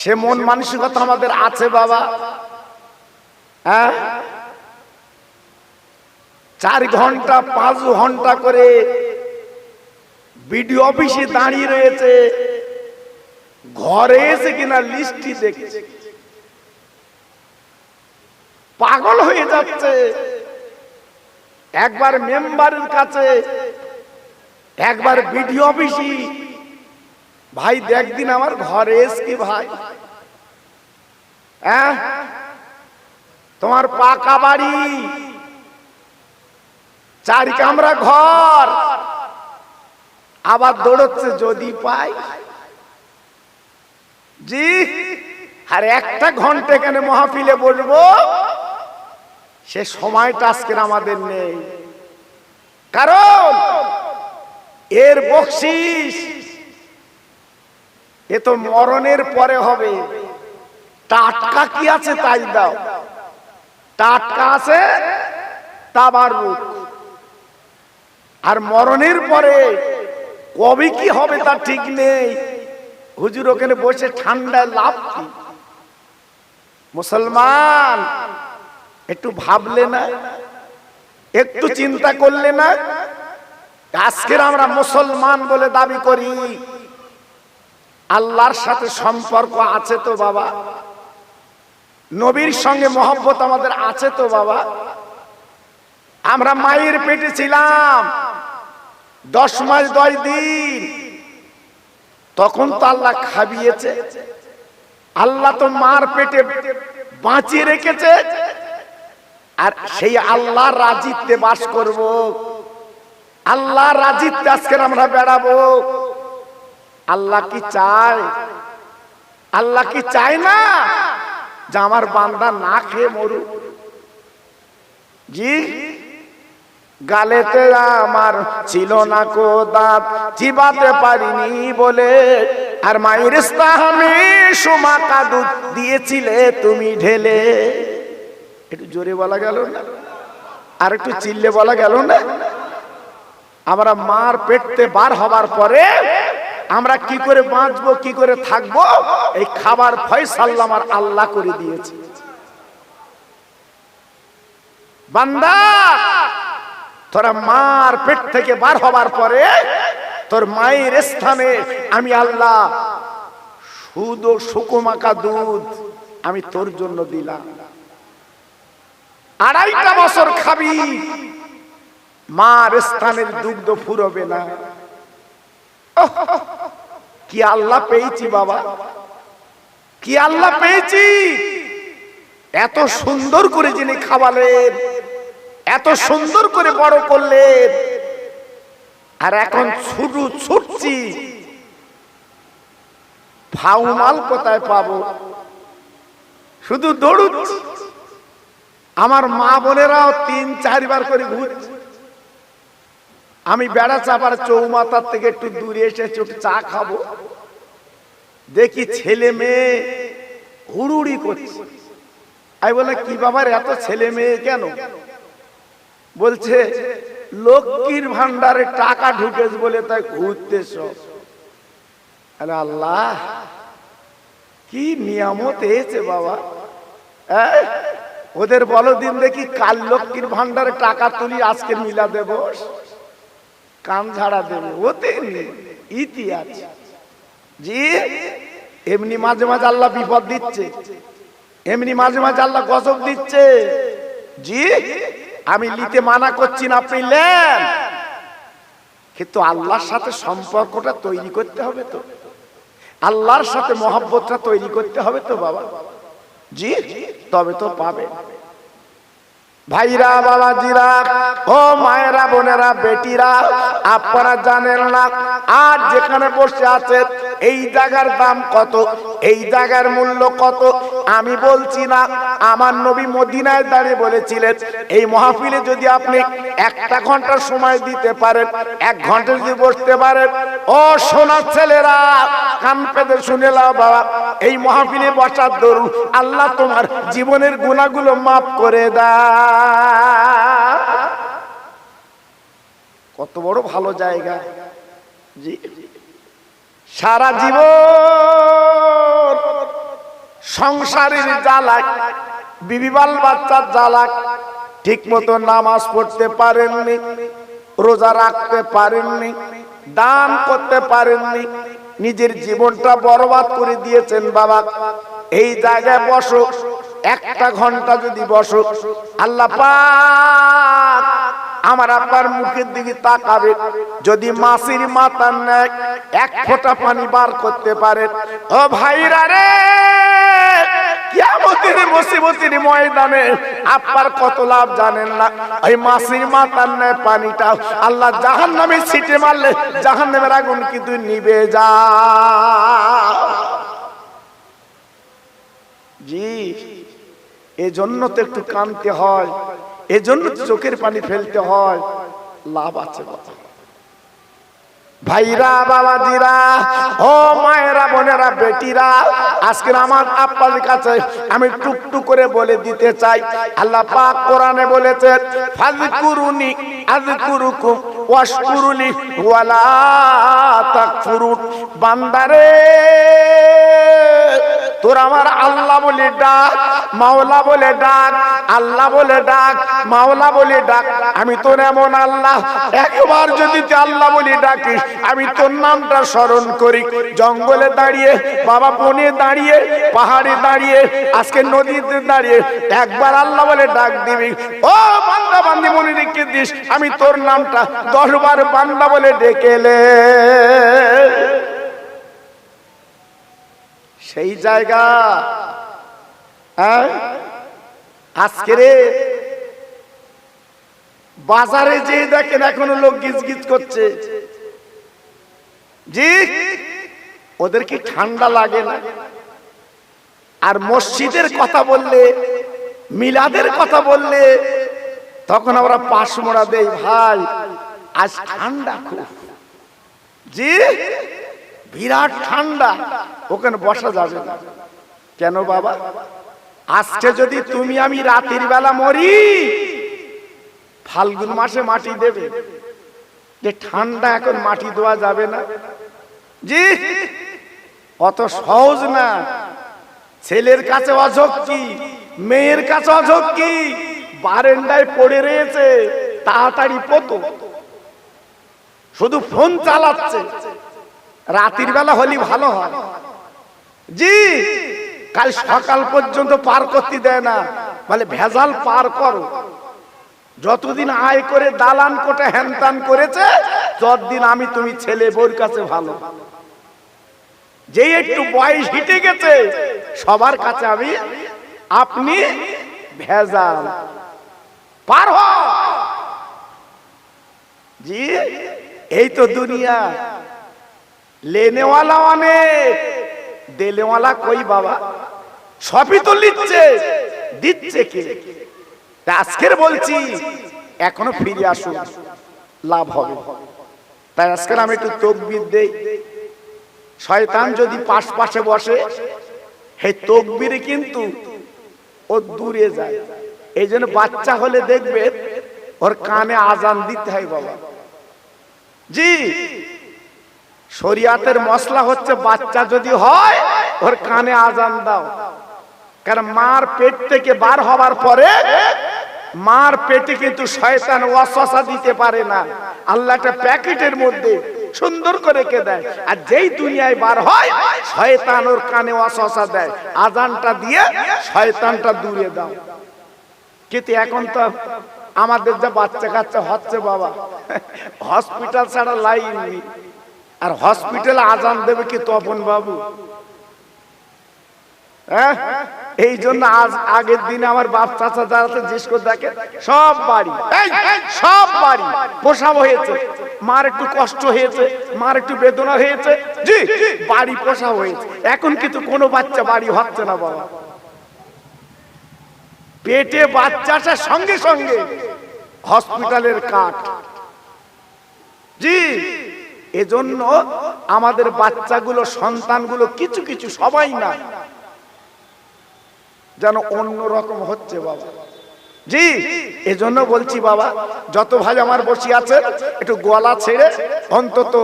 সে মন মানসিকতা আমাদের আছে বাবা। হ্যাঁ, 4 ঘন্টা 5 ঘন্টা করে বিডিও অফিসে দাঁড়িয়ে রয়েছে, ঘরে এসে কিনা লিস্টটি দেখছে, পাগল হয়ে যাচ্ছে। একবার মেম্বারের কাছে, একবার বিডিও অফিসে, ভাই দেখ দিন আমার ঘরে এসে কি ভাই, হ্যাঁ তোমার পাকা বাড়ি, 4 কামরা ঘর, আবার দৌড়চ্ছে যদি পাই। জি, আর 1টা ঘন্টা এখানে মাহফিলে বসবো, সে সময়টা আজকে আমাদের নেই। কারণ এর বকশিশ এ তো মরণের পরে হবে। টাটকা কি আছে তাই দাও, টাটকা আছে তাবারুক। আর মরণের পরে কবে কি হবে তার ঠিক নেই। হুজুর ওখানে বসে ঠান্ডায় লাভ কি? মুসলমান একটু ভাবলে না, একটু চিন্তা করলে না? আজকের আমরা মুসলমান বলে দাবি করি, আল্লাহর সাথে সম্পর্ক আছে তো বাবা? নবীর সঙ্গে মহব্বত আমাদের আছে তো বাবা? আমরা মায়ের পেটে ছিলাম 10 মাস 10 দিন, তখন তো আল্লাহ খাবিয়েছে। আল্লাহ তো মার পেটে বাঁচিয়ে রেখেছে। আর সেই আল্লাহর রাজিত্বে বাস করব, আল্লাহর রাজিত্বে আজকে আমরা বেড়াবো। আল্লাহ কি চায়? আল্লাহ কি চায় না যে আমার বান্দা না খেয়ে মরুক? জি, গালেতে আমার ছিল না কো দাঁত, চিবাতে পারিনি বলে, আর মায়ের স্তাহামে সুমাকা দুধ দিয়েছিলে তুমি ঢেলে। একটু জোরে বলা গেল না? আর একটু চিল্লে বলা গেল না? আমরা মার পেটতে বার হবার পরে আমরা কি করে বাঁচবো, কি করে থাকবো, এই খাবার ফয়সালা আমার আল্লাহ করে দিয়েছে। বান্দা, তোরা মার পেট থেকে বার হবার পরে তোর মায়ের স্থানে আমি আল্লাহ সুদ ও সুকুমাকা দুধ আমি তোর জন্য দিলাম। 2.5টা বছর খাবি, মার স্থানের দুগ্ধ ফুরবে না। কি আল্লাহ পেয়েছি বাবা, কি আল্লাহ পেয়েছি! এত সুন্দর করে যিনি খাওয়ালেন, এত সুন্দর করে বড় করলেন, আর এখন শুধু ছুটছি, ফাউমাল কোথায় পাবো? শুধু দৌড়ুচ্ছি। আমার মা বোনেরাও 3-4 বার করে ঘুরছে। আমি বেড়া চাপার চৌমাথার থেকে একটু দূরে এসে একটু চা খাবো, দেখি ছেলে মেয়ে হুড়ুড়ি করছে। আমি বলে কি বাবার এত ছেলে মেয়ে কেন? বলছে লক্ষ্মীর ভান্ডারে টাকা ঢুকেছে বলে তাই ঘুরতেছ। আল্লাহ কি নিয়ামত হয়েছে বাবা। ওদের বলো দিন দেখি, কাল লক্ষ্মীর ভান্ডারে টাকা তুলি, আজকে মিলা দেব, কান ঝাড়া দেবে, ওতে ইতিহাস। জি, এমনি মাঝে মাঝে আল্লাহ বিপদ দিচ্ছে, এমনি মাঝে মাঝে আল্লাহ গজব দিচ্ছে। জি, আমি নিতে মানা করছি না, আপনি নেন, কিন্তু আল্লাহর সাথে সম্পর্কটা তৈরি করতে হবে তো, আল্লাহর সাথে মহব্বতটা তৈরি করতে হবে তো বাবা। জি, তবে তো পাবে। ভাইরা, বাবাজিরা, ও মায়েরা, বোনেরা, বেটিরা, আপনারা জানেন না আজ যেখানে বসে আছেন এই জায়গার দাম কত, এই জায়গার মূল্য কত? আমি বলছি না, আমার নবী মদিনায় দাঁড়িয়ে বলেছিলেন, এই মাহফিলে যদি আপনি 1টা ঘন্টা সময় দিতে পারেন, 1 ঘন্টা যদি বসতে পারেন, ও সোনার ছেলেরা কান পেতে শুনে নাও বাবা, এই মাহফিলে বসার দরুন আল্লাহ তোমার জীবনের গুনাহগুলো মাফ করে দেয়। কত বড় ভালো জায়গা। জি, সারা জীবন সংসারের জ্বালায়, বিবি বাল বাচ্চার জ্বালায়, ঠিক মতো নামাজ পড়তে পারেননি, রোজা রাখতে পারেননি, দান করতে পারেননি, নিজের জীবনটা বরবাদ করে দিয়েছেন বাবা। এই জায়গায় বসো, একটা ঘন্টা যদি বসো, আল্লাহ পাক আমার আপনার মুখের দিকে তাকাবে। যদি মাছির মাথার ন্যায় এক ফোঁটা পানি বার করতে পারে, ও ভাইরা রে, কিয়ামতের মুসিবতের ময়দানে আপনার কত লাভ জানেন না। ওই মাছির মাথার ন্যায় পানিটা আল্লাহ জাহান্নামে ছিটে মারলে জাহান্নামের আগুন কিন্তু নিভে যায়। জি, এজন্য তো একটু কাঁদতে হয়, এজন্য তো চোখের পানি ফেলতে হয়। লাভ আছে ভাইরা, বাবাজিরা, ও মায়েরা, বোনেরা, বেটিরা, আজকে আমার আপনাদের কাছে আমি টুকটুক করে বলে দিতে চাই। আল্লাহ পাক কোরআনে বলেছেন, ফাযকুরুনি আযকুরুকুম ওয়াশকুরুলি ওয়ালা তাকফুরুন। বান্দারে, তোর আমার আল্লাহ বলে ডাক, মাওলা বলে ডাক, আল্লাহ বলে ডাক, মাওলা বলে ডাক। আমি তোর এমন আল্লাহ, একবার যদি তুই আল্লাহ বলে ডাকিস, আমি তোর নামটা স্মরণ করি। জঙ্গলে দাঁড়িয়ে, বাবা বনে দাঁড়িয়ে, পাহাড়ে দাঁড়িয়ে, আজকে নদীতে দাঁড়িয়ে একবার আল্লাহ বলে ডাক দিবি। ও বান্দা, বান্দি মনে রেখে দিস, আমি তোর নামটা 10 বার বান্দা বলে ডেকেলে সেই জায়গা। আজকে রে বাজারে যে দেখেন এখনো লোক গিজ গিজ করছে। জি, ওদের কি ঠান্ডা লাগে না? আর মসজিদের কথা বললে, মিলাদের কথা বললে, তখন আমরা পাশ মোড়া দেই, ভাই আজ ঠান্ডা খুব। জি, বিরাট ঠান্ডা, ওখানে বসা যাবে না। কেন বাবা? আজকে যদি তুমি আমি রাতের বেলা মরি, ফাল্গুন মাসে মাটি দেবে, যে ঠান্ডা এখন মাটি দেওয়া যাবে না। জি, অত সহজ না। ছেলের কাছে অঝক্কি, মেয়ের কাছে অঝক্কি, বারান্দায় পড়ে রয়েছে, তাড়াতাড়ি পতো, শুধু ফোন চালাচ্ছে। রাতের বেলা হলি ভালো হয়। জি, কাল সকাল পর্যন্ত পার করতে দেয় না, বলে ভেজাল পার করো। যতদিন আয় করে দালান কোটে হ্যানতান করেছে, ততদিন আমি তুমি ছেলে বউর কাছে ভালো। যে একটু বয়স হিটে গেছে, সবার কাছে আমি আপনি ভেজাল পার হ। জি, এই তো দুনিয়া। লেনেওয়ালা অনেক, দেনেওয়ালা কই বাবা? সবই তো লিখছে, দিচ্ছে কে? আজকের বলছি, এখনো ফিরে আসুন, লাভ হবে। তাই আজকে আমি একটু তাকবীর দেই। শয়তান যদি পাশে বসে, এই তাকবীরে কিন্তু ও দূরে যায়। এই জন্য বাচ্চা হলে দেখবে ওর কানে আজান দিতে হয় বাবা। জি, শরিয়াতের মশলা হচ্ছে, বাচ্চা যদি হয় ওর কানে আজান দাও। কারণ মার পেট থেকে বার হবার পরে মার পেটে কিন্তু শয়তান ওয়াসওয়াসা দিতে পারে না। আল্লাহ একটা প্যাকেটের মধ্যে সুন্দর করে রেখে দেয়, আর যেই দুনিয়ায় বার হয় শয়তান ওর কানে ওয়াসওয়াসা দেয়। আজানটা দিয়ে শয়তানটা দূরে দাও। কিন্তু এখন তো আমাদের যা বাচ্চা কাচ্চা হচ্ছে বাবা, হসপিটাল ছাড়া লাইন নেই। আর হসপিটালে আজান দেবে কি তপন বাবু? হ্যাঁ, এই জন্য আজ আগের দিনে আমার বাপ চাচা যারা জিজ্ঞেস করে দেখে, সব বাড়ি, সব বাড়ি প্রসব হয়েছে, মার একটু কষ্ট হয়েছে, মার একটু বেদনা হয়েছে, জি বাড়ি প্রসব হয়েছে। এখন কিন্তু কোনো বাচ্চা বাড়ি হচ্ছে না বাবা। পেটে বাচ্চাটার সঙ্গে সঙ্গে হসপিটালের কাঠ। জি, এজন্য আমাদের বাচ্চাগুলো, সন্তানগুলো কিছু কিছু, সবাই না, যেন অন্যরকম হচ্ছে বাবা। জি, এজন্য বলছি বাবা, যত ভাই আমার বসে আছেন, একটু গলা ছেড়ে অন্তত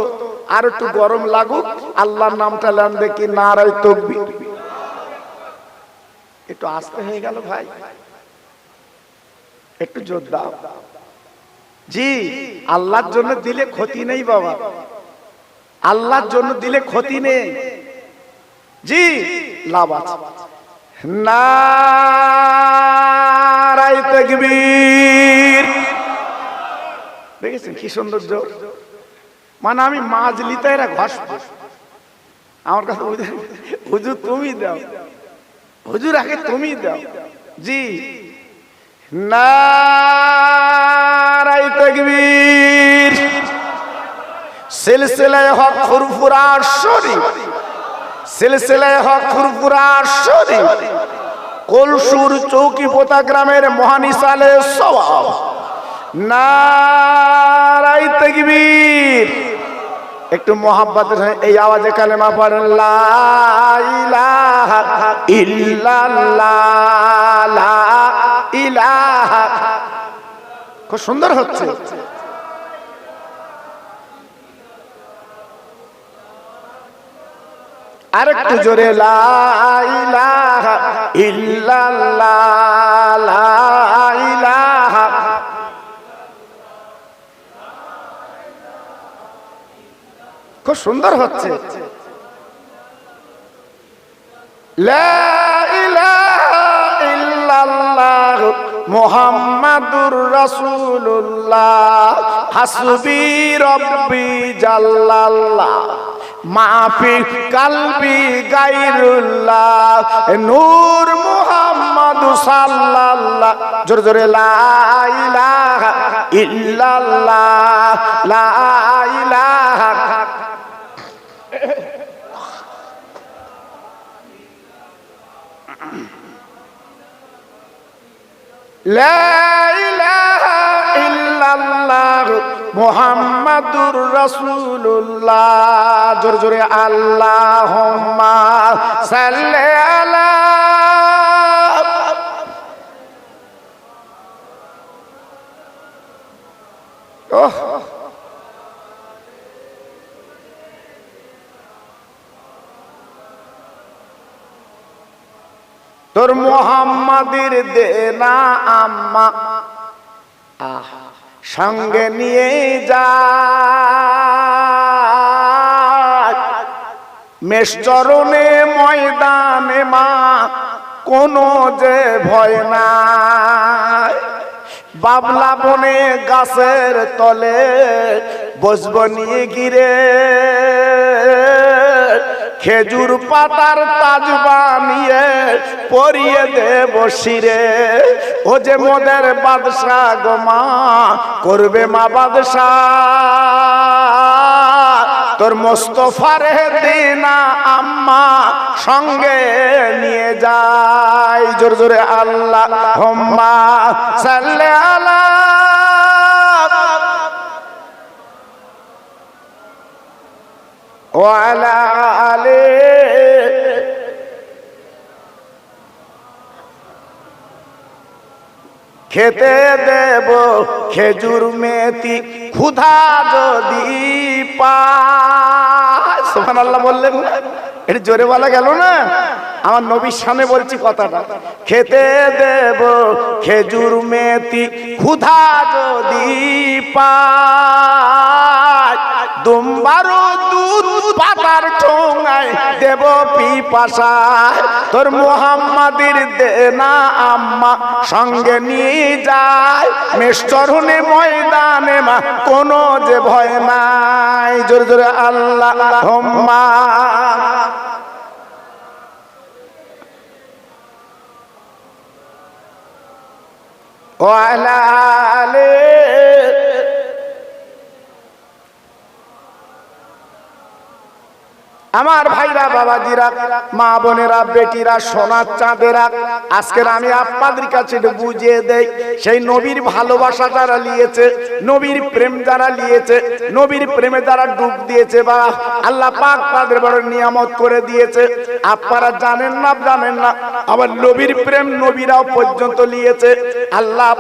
আর একটু গরম লাগুক, আল্লাহর নামটা নেন দেখি, নারায়ে তাকবীর। একটু আস্তে হয়ে গেল ভাই, একটু জোর দাও। জি, আল্লাহর জন্য দিলে ক্ষতি নেই বাবা, আল্লাহর জন্য দিলে ক্ষতি নেই। জি, লাভ আছে। নারায়ে তাকবীর। দেখেছেন কি সুন্দর জোর? মানে আমি মাজলিতে এরা ঘষব, আমার কাছে হুজুর তুমি দাও, হুজুর আগে তুমি দাও। জি, নারায়ে তাকবীর। সিলসিলায়ে হক ফুরফুরা শরীফ, সিলসিলায়ে হক ফুরফুরা শরীফ, কলসুর চৌকিপোতা গ্রামের মহানিসালে সওয়াব। নারায়ে তাকবীর। একটু মোহাব্বতের এই আওয়াজে কালেমা পড়েন, লা ইলাহা ইল্লাল্লাহ, লা ইলাহা। খুব সুন্দর হচ্ছে। আরেকটু জোরে, লা ইলাহা ইল্লাল্লাহ, লা ইলাহা। খুব সুন্দর হচ্ছে। লা ইলাহা ইল্লাল্লাহ মুহাম্মাদুর রাসূলুল্লাহ, হাসবি রব্বি জাল্লাল্লাহ, মাফি কালবি গায়রুল্লাহ, নূর মুহাম্মদ সাল্লাল্লাহ। জোরে জোরে, লা ইলাহা ইল্লাল্লাহ, লা ইলাহা। লা ইলাহা ইল্লাল্লাহ মুহাম্মাদুর রাসূলুল্লাহ। জোরে জোরে, আল্লাহুম্মা সাল্লি আলা। ওহ, তোর মুহাম্মাদের দেনা আম্মা সঙ্গে নিয়ে যা, মেষচরণে ময়দানে মা কোনো যে ভয় নাই। বাবলা বনে গাছের তলে বসবো নিয়ে গিরে, খেজুর পাতার তাজ বানিয়ে পরিয়ে দেব শিরে। ও যে মোদের বাদশা গো মা, করবে মা বাদশা, তোর মোস্তফারে দিনা আম্মা সঙ্গে নিয়ে যাই। জোরে জোরে, আল্লাহুম্মা সাল্লি আলা। ওয়ালা আলে। খেতে দেব খেজুর মেথি ক্ষুধা যদি পায়। সুবহানাল্লাহ বললেন না? এটা জোরে বলা গেল না? আমার নবীর সামনে বলছি কথাটা। খেতে দেব খেজুর মেথি ক্ষুধা যদি পায়, দুম্বারু দুধ পাতার ঠোঙায় দেব পিপাসায়। তোর মুহাম্মাদের দেনা আম্মা সঙ্গে নিয়ে যায়, মেষচরণে ময়দানে মা কোনো যে ভয় নাই। জোরে জোরে, আল্লাহুম্মা। ওয়ালা আলে। আমার ভাইরা, বাবাজিরা, মা বোনেরা, বেটিরা, সোনার চাঁদেরা, আজকের আমি আপনাদের কাছে বুঝিয়ে দেই, সেই নবীর ভালোবাসা যারা নিয়েছে, নবীর প্রেম যারা নিয়েছে, নবীর প্রেমে যারা ডুব দিয়েছে, বা আল্লাহ পাক তাদের বড় নিয়ামত করে দিয়েছে। আপনারা জানেন না, জানেন না, আবার নবীর প্রেম নবীরাও পর্যন্ত নিয়েছে। আল্লাহ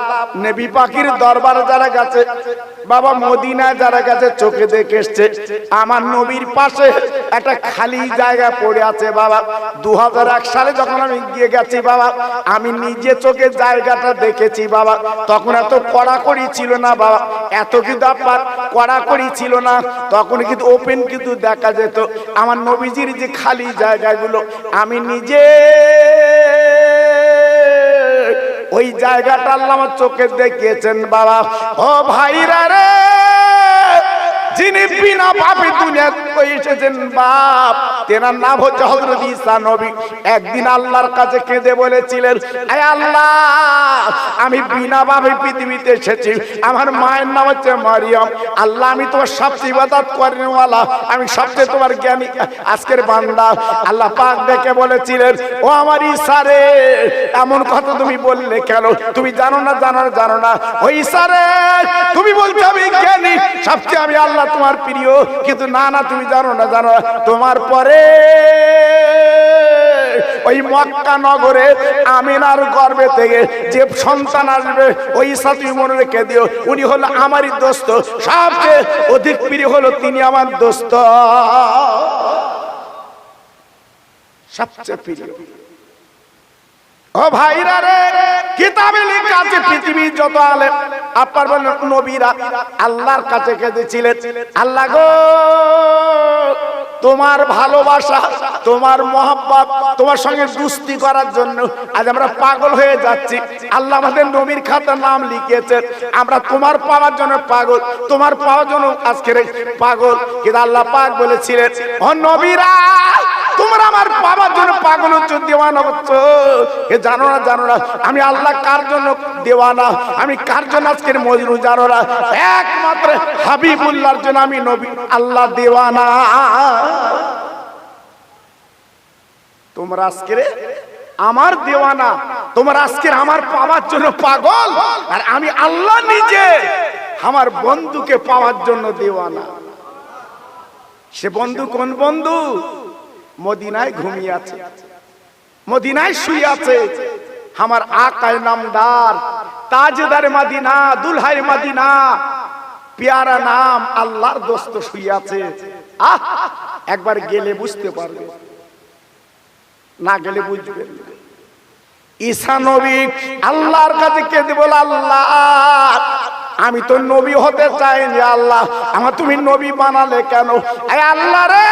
নবী পাখির দরবারে যারা গেছে, বাবা মদিনায় যারা গেছে, চোখে দেখে এসছে, আমার নবীর পাশে একটা খালি জায়গা পড়ে আছে বাবা। 2001 সালে যখন আমি গিয়ে গেছি বাবা, আমি নিজে চোখে জায়গাটা দেখেছি বাবা। তখন এত কড়াকড়ি ছিল না বাবা, এত কিন্তু আপনার কড়াকড়ি ছিল না। তখন কিন্তু ওপেন কিন্তু দেখা যেত। আমার নবীজির যে খালি জায়গাগুলো আমি নিজে ওই জায়গাটা আল্লাহ আমার চোখে দেখিয়েছেন বাবা। ও ভাইরা রে, যিনি বিনা পাপে দুনিয়াতে এসেছেন বাপ, তেনার নাম হচ্ছে হযরত ঈসা নবী। একদিন আল্লাহর কাছে কেঁদে বলেছিলেন, হে আল্লাহ, আমি বিনা পাপে পৃথিবীতে এসেছি, আমার মায়ের নাম হচ্ছে মারিয়াম। আল্লাহ, আমি তোমার সবচেয়ে ইবাদত করেনওয়ালা, আমি সবচেয়ে তোমার জ্ঞানী আজকের বান্দা। আল্লাহ পাক ডেকে বলেছিলেন, ও আমার ঈসা রে, এমন কথা তুমি বললে কেন? তুমি জানো না, জানো না ও ঈসা রে, তুমি বলছো আমি জ্ঞানী, সবচেয়ে আমি আল্লাহ তোমার প্রিয়, কিন্তু না তুমি জানো না, তোমার পরে ওই মক্কা নগরে আমিনার গর্ভে থেকে যে সন্তান আসবে, ওই ঈসা তুমি মনে রেখে দিও, উনি হলো আমারই দোস্ত, সবচেয়ে অধিক প্রিয় হলো তিনি আমার দোস্ত, সবচেয়ে প্রিয়। ও ভাইরা রে, কিতাবে লেখা আছে পৃথিবীর যত আলেম আপনার বলেন নবীরা আল্লাহর কাছে কেঁদেছিলেন, আল্লাহ গো, তোমার ভালোবাসা, তোমার মহব্বত, তোমার সঙ্গে দুস্তি করার জন্য আজ আমরা পাগল হয়ে যাচ্ছি। আল্লাহ আমাদের নবীর খাতায় নাম লিখিয়েছেন, আমরা তোমার পাওয়ার জন্য পাগল, তোমার পাওয়ার জন্য আজকের পাগল। কিন্তু আল্লাহ পাক বলেছিলেন, ও নবীরা, তোমরা আমার বাবার জন্য পাগল হচ্ছ, দেওয়ানা হচ্ছ, এ জানো না আমি আল্লাহ কার জন্য দেওয়ানা, আমি কার জন্য আজকের মজনু জানো না? একমাত্র হাবিবুল্লাহর জন্য আমি নবী আল্লাহ দেওয়ানা। তোমরা আজকের আমার দেওয়ানা, তোমরা আজকের আমার পাওয়ার জন্য পাগল, আর আমি আল্লাহ নিজে আমার বন্ধুকে পাওয়ার জন্য দেওয়ানা। সে বন্ধু কোন বন্ধু? মদিনায় ঘুমিয়ে আছে, মদিনায় শুয়ে আছে আমার আকায় নামদার, তাজদার মদিনা, দুলহাই মদিনা, প্যারা নাম আল্লাহর দোস্ত শুয়ে আছে। একবার গেলে বুঝতে পারবে, না গেলে বুঝবেন না। ঈসা নবী আল্লাহর কাছে কেঁদে বলে, আল্লাহ, আমি তো নবী হতে চাইনি, আল্লাহ আমার তুমি নবী বানালে কেন? আল্লাহ রে,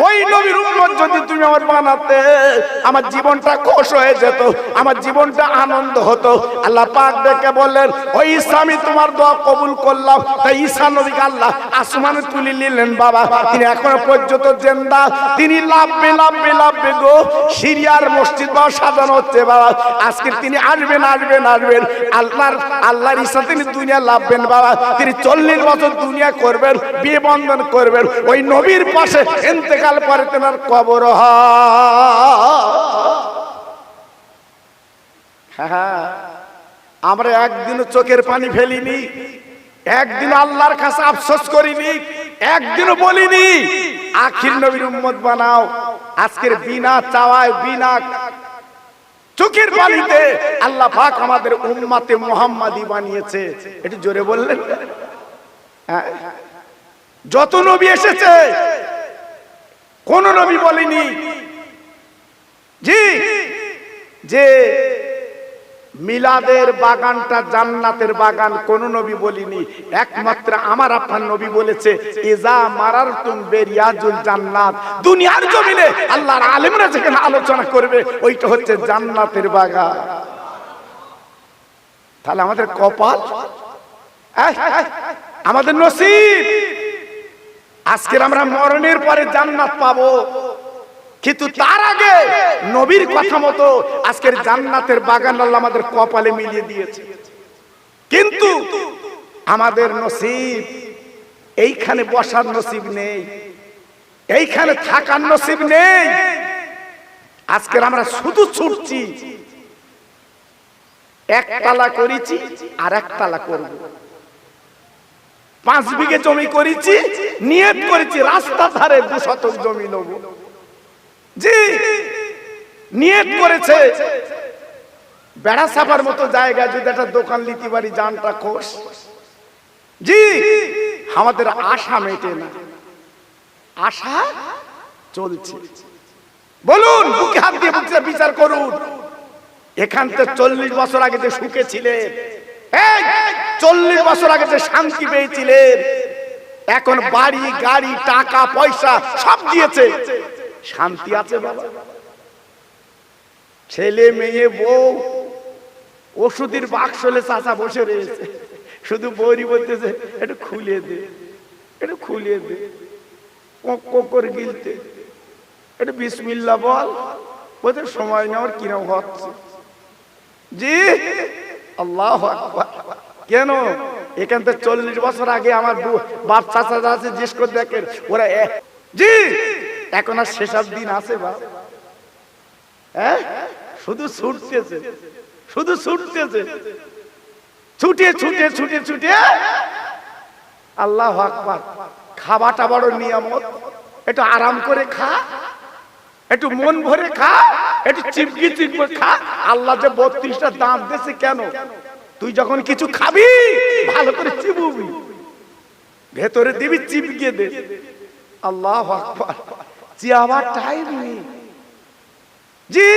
ওই নবীর উম্মত যদি তুমি আমার বানাতে, আমার জীবনটা খুশ হয়ে যেত, আমার জীবনটা আনন্দ হতো। আল্লাহ পাক ডেকে বললেন, ওই ঈসা, আমি তোমার দোয়া কবুল করলাম। তাই ঈসা নবীকে আল্লাহ আসমানে তুলে নিলেন বাবা। তিনি এখনো পর্যন্ত জিন্দা, তিনি লাভবে গো। সিরিয়ার মসজিদ বা সাজানো হচ্ছে বাবা, আজকে তিনি আসবেন। আল্লাহর ঈসা তিনি দুনিয়া লাভবেন বাবা। তিনি 40 বছর দুনিয়া করবেন, বিয়ে বন্ধন করবেন, ওই নবীর পাশে ইন্তেকাল পরে তোমার কবর আমরা একদিনও চোখের পানি ফেলিনি, একদিন আল্লাহর কাছে আফসোস করিনি, একদিনও বলিনি আখির নবীর উম্মত বানাও। আজকের বিনা চাওয়ায়, বিনা চোখের পানিতে আল্লাহ পাক আমাদের উম্মতে মুহাম্মাদি বানিয়েছে। একটু জোরে বললেন। যত নবী এসেছে কোন নবী বলেনি জি যে মিলাদের বাগানটা জান্নাতের বাগান, কোন নবী বলিনি। একমাত্র আমার আপনার নবী বলেছে, ইজা মারারতুম বিরিয়াজুল জান্নাত। দুনিয়ার জমিনে আল্লাহর আলেমরা যেখানে আলোচনা করবে, ওইটা হচ্ছে জান্নাতের বাগান। তাহলে আমাদের কপাল, আমাদের নসিব, আজকের আমরা মরণের পরে জান্নাত পাবো, কিন্তু তার আগে নবীর কথা মতো আজকের জান্নাতের বাগান আল্লাহ আমাদের কপালে মিলিয়ে দিয়েছে। কিন্তু আমাদের নসিব এইখানে বসার নসিব নেই, এইখানে থাকার নসিব নেই। আজকের আমরা শুধু ছুটছি, একতলা করেছি আর একতলা করব, 5 বিঘে জমি করেছি, নিয়ত করেছি রাস্তা ধারে 2 শতক জমি নেব। জি, নিয়ত করেছে বেড়া ছাপার মতো জায়গা যদি একটা দোকান নিতে পারি, জানটা খোশ। জি, আমাদের আশা মেটে না। আশা চলছে। বলুন, বুকে হাত দিয়ে বুকে বিচার করুন। এখান থেকে 40 বছর আগে যে সুখে ছিলেন, 40 বছর আগে যে শান্তি পেয়েছিলেন, এখন বাড়ি গাড়ি টাকা পয়সা সব দিয়েছে, শান্তি আছে বাবা? ছেলে মেয়ে বউ ওষুধের বাক্সলে চাচা বসে রয়েছে, শুধু বৌরি বলতেছে একটু খুলে দে, একটু খুলে দে, করে গিলতে একটু বিসমিল্লাহ বল, ওদের সময় নেওয়ার কিরম হচ্ছে। জি আল্লাহু আকবার। কেন? এখান থেকে 40 বছর আগে আমার বাপ চাচা আছে, জিজ্ঞেস করে দেখেন ওরা। জি এখন আর সেসব দিন আছে বাপ? হ্যাঁ, শুধু ছুটতেছে, শুধু ছুটতেছে, ছুটে ছুটে ছুটে ছুটে। আল্লাহু আকবার। খাওয়াটা বড় নিয়ামত, একটু আরাম করে খা, একটু মন ভরে খা, একটু চিপকি চিপকে খা। আল্লাহ যে 32টা দাঁত দিয়েছে কেন? তুই যখন কিছু খাবি ভালো করে চিবুবি, ভেতরে দিবি, চিপকে দে। আল্লাহু আকবার। চিয়াবার টাইম নেই। জি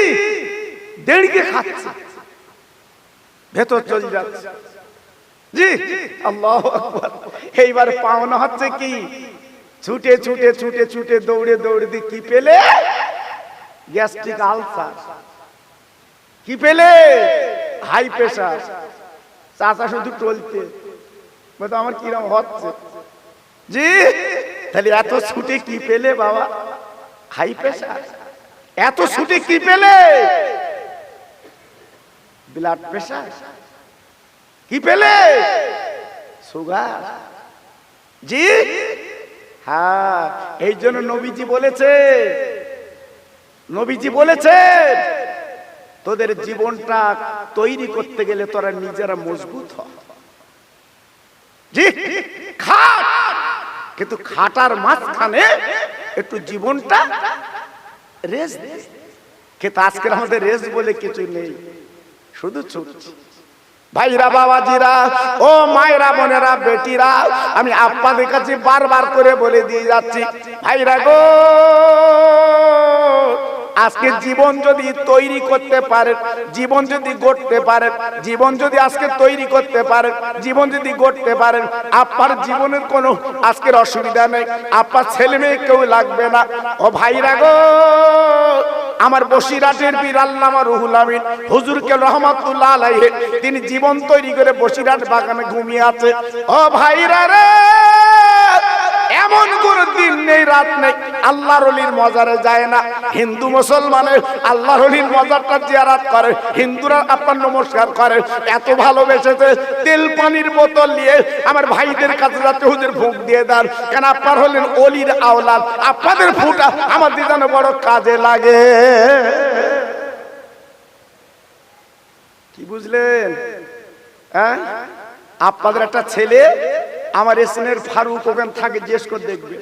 দেড়কে খাচ্ছে, ভেতর চলে যাচ্ছে। জি আল্লাহু আকবার। এইবার পাওনা হচ্ছে কি? ছুটে ছুটে ছুটে ছুটে দৌড়ে দৌড়ে দিয়ে কি পেলে? Gastric ulcer. কি পেলে? High pressure. চাচা শুধু টলতে, বলতো আমার কিরম হচ্ছে। জি তাহলে এত ছুটে কি পেলে বাবা? High pressure. এত ছুটে কি পেলে? Blood pressure. কি পেলে? সুগার। জি হ্যাঁ, এই জন্য নবীজি বলেছে, নবীজি বলেছে তোদের জীবনটা তৈরি করতে গেলে তোরা নিজেরা মজবুত হ। জি খাট, কিন্তু খাটার মাঝখানে একটু জীবনটা রেস্ট দে। কিন্তু আজকের আমাদের রেস্ট বলে কিছু নেই, শুধু ছুটছি। ভাইরা বাবাজিরা, ও মায়েরা বোনেরা বেটিরা, আমি আপনাদের কাছে বারবার করে বলে দিয়ে যাচ্ছি, ভাইরা গো, আজকে জীবন যদি তৈরি করতে পারেন, জীবন যদি গড়তে পারেন, জীবন যদি আজকে তৈরি করতে পারেন, জীবন যদি গড়তে পারেন, আপনার জীবনের কোনো আজকের অসুবিধা নেই, আপনার ছেলে মেয়ে কেউ লাগবে না। ও ভাইরা গো, আমার বসিরহাটের পীর আল্লামা রুহুল আমিন হুজুরকে রহমাতুল্লাহ আলাইহি, তিনি জীবন তৈরি করে বসিরহাট বাগানে ঘুমিয়ে আছে। ও ভাইরা রে, এমন কোন দিন নেই, রাত নেই আল্লাহর ওলির মাজারে যায় না। হিন্দু মুসলমানের আল্লাহর ওলির মাজারটা জিয়ারত করে, হিন্দুরা আপনার নমস্কার করে। এত ভালোবেসেছে, তেল পানির বোতল নিয়ে আমার ভাইদের কাছে যাতে হুজুর ফুঁক দিয়ে দেন, কেন আপনার হলেন ওলির আওলাদ, আপনাদের ফুটা আমাদের যেন বড় কাজে লাগে। কি বুঝলেন? হ্যাঁ, আপনাদের একটা ছেলে আমার এসনের ফারুক ওখানে থাকে, জিজ্ঞেস করে দেখবে,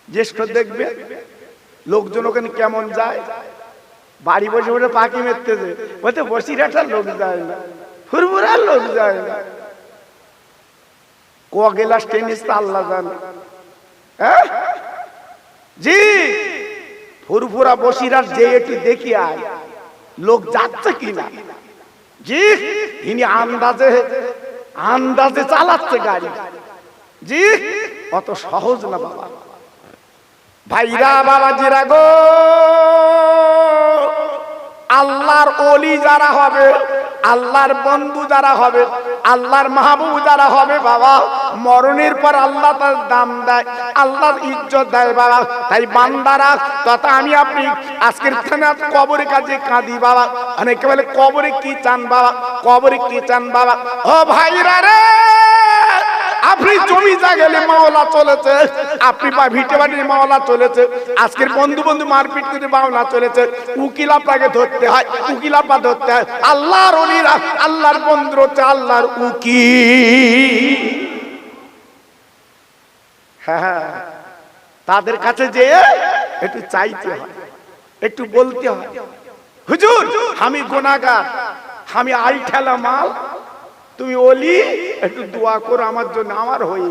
জিজ্ঞেস করে দেখবে লোকজন ওখানে কেমন যায়। বাড়ি বসে বসে পাখি মেরতেছে, বলতে বসিরহাটার লোক যায় না, ফুরফুরার লোক যায় না, ক গেলাস টেনিস তা আল্লাহ জানে। হ্যাঁ জি, ফুরফুরা বসিরহাট যে একটু দেখি আয় লোক যাচ্ছে কিনা। জি ইনি আন্দাজে আন্দাজে চালাচ্ছে গাড়ি। জি অত সহজ না বাবা। ভাইরা বাবাজিরা গো, আল্লাহর ওলি যারা হবে, আল্লাহর বন্ধু যারা হবে, আল্লাহর মাহবুব যারা হবে বাবা, মরণের পর আল্লাহ তার দাম দেয়, আল্লাহর ইজ্জত দেয় বাবা। তাই বান্দারা তথা আমি আপনি আজকের কবরের কাছে কাঁদি বাবা। অনেকে বলে কবরে কি চান বাবা, কবরে কি চান বাবা। ও ভাইরা রে, আপনি জমি জায়গালে মাওলা চলেছে, আপনি ভিটে বাড়ির মাওলা চলেছে, আজকের বন্ধু বন্ধু মারপিট করে মাওলা চলেছে, উকিল আপনাকে ধরতে হয়, উকিল আপা ধরতে হয়। আল্লাহর ওলিরা আল্লাহর বন্ধু হচ্ছে আল্লাহর উকিল। হ্যাঁ, তাদের কাছে যে একটু চাইতে হয়, একটু বলতে হয়, হুজুর আমি গুনাহগার, আমি আই ঠেলা মাল, তুমি ওলি, একটু দোয়া করো আমার জন্য, আমার হয়ে।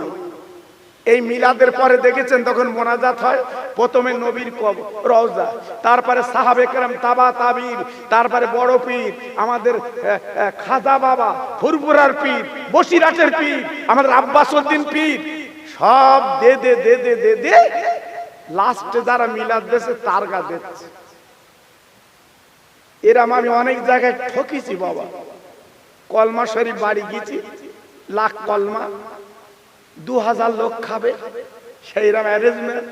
এই মিলাদের পরে দেখেছেন তখন মোনাজাত হয়, প্রথমে নবীর কবর রওজা, তারপরে সাহাবে কেরাম তাবা তাবির, তারপরে বড় পীর আমাদের খাজা বাবা, ফুরফুরার পীর, বসিরহাটের পীর আমাদের আব্বাস উদ্দিন পীর, সব দে দে দে দে দে দে লাস্টে যারা মিলাদ দেশে তারগা দিচ্ছে। এরম আমি অনেক জায়গায় ঠকেছি বাবা। কলমা শরীফ বাড়ি গেছি, লাখ কলমা 2000 লোক খাবে, সেইরকম অ্যারেঞ্জমেন্ট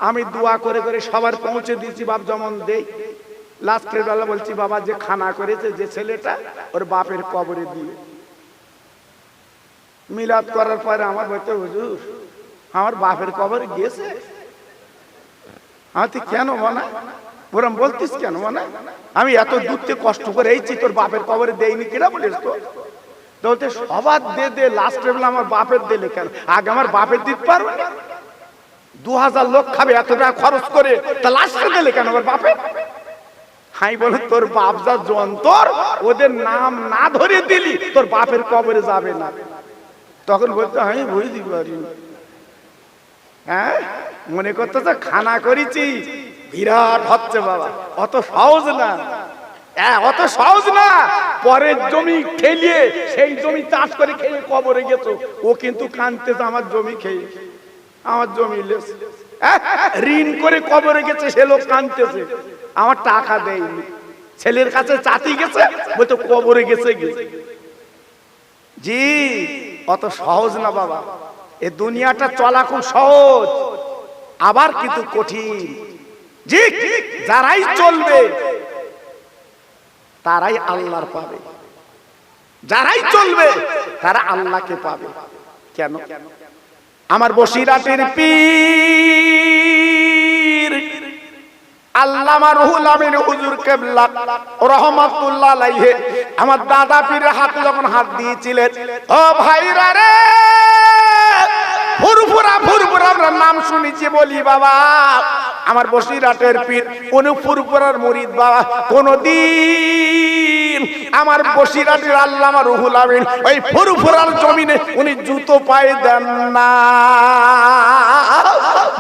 আমি দোয়া করে করে সবার পৌঁছে দিয়েছি, বাপ যেমন দেই। লাস্টের বেলা বলছি বাবা যে খানা করেছে যে ছেলেটা ওর বাপের কবরে দিয়ে। মিলাদ করার পরে আমার বলতে হুজুর আমার বাপের কবরে গিয়েছে। আমি কেন মনে ওরম বলতিস কেন মনে, আমি এত দূর থেকে কষ্ট করে এইছি তোর বাপের কবরে দেয়নি কিনা বলিস তো? বলতে সবার দে দে, লাস্টের বেলা আমার বাপের দিলে কেন? আগে আমার বাপের দিতে পারবে না? 2000 লোক খাবে, এত টাকা খরচ করে, তা লাস্টে দিলে কেন আমার বাপের? হাই বলে তোর বাপ যা যন্তর, ওদের নাম না ধরে দিলি তোর বাপের কবরে যাবে না। তখন বলতে আমি বুঝতে পারি, হ্যাঁ মনে করতেছে খানা করেছি বিরাট হচ্ছে বাবা, অত সহজ না, অত সহজ না। পরের জমি খেলিয়ে সেই জমি চাষ করে খেয়ে কবরে গেছো, ও কিন্তু কাঁদতেছে আমার জমি খেয়ে, আমার জমি ঋণ করে কবরে গেছে, সে লোক কাঁদতেছে আমার টাকা দেয়নি। ছেলের কাছে চাতি গেছে, বলতো কবরে গেছে গেছে। জি অত সহজ না বাবা, এ দুনিয়াটা চলা খুব সহজ, আবার কিন্তু কঠিন। জি যারাই চলবে তারাই আল্লাহর পাবে, যারাই চলবে তারা আল্লাহকে পাবে। কেন? আমার বসিরহাটের পীর আল্লামা রুহুল আমিন হুজুর কেবলা রাহমাতুল্লাহ আলাইহি আমার দাদা পীরের হাতে যখন হাত দিয়েছিলেন, ও ভাইরা রে ফুরফুরা ফুরফুরা আমরা নাম শুনেছি বলি বাবা, আমার বসিরহাটের পীর উনি ফুরফুরার মুরিদ বাবা। কোনদিন আমার বসিরহাটের আল্লামা রুহুল আমিন ওই ফুরফুরার জমিনে উনি জুতো পায়ে দেন না।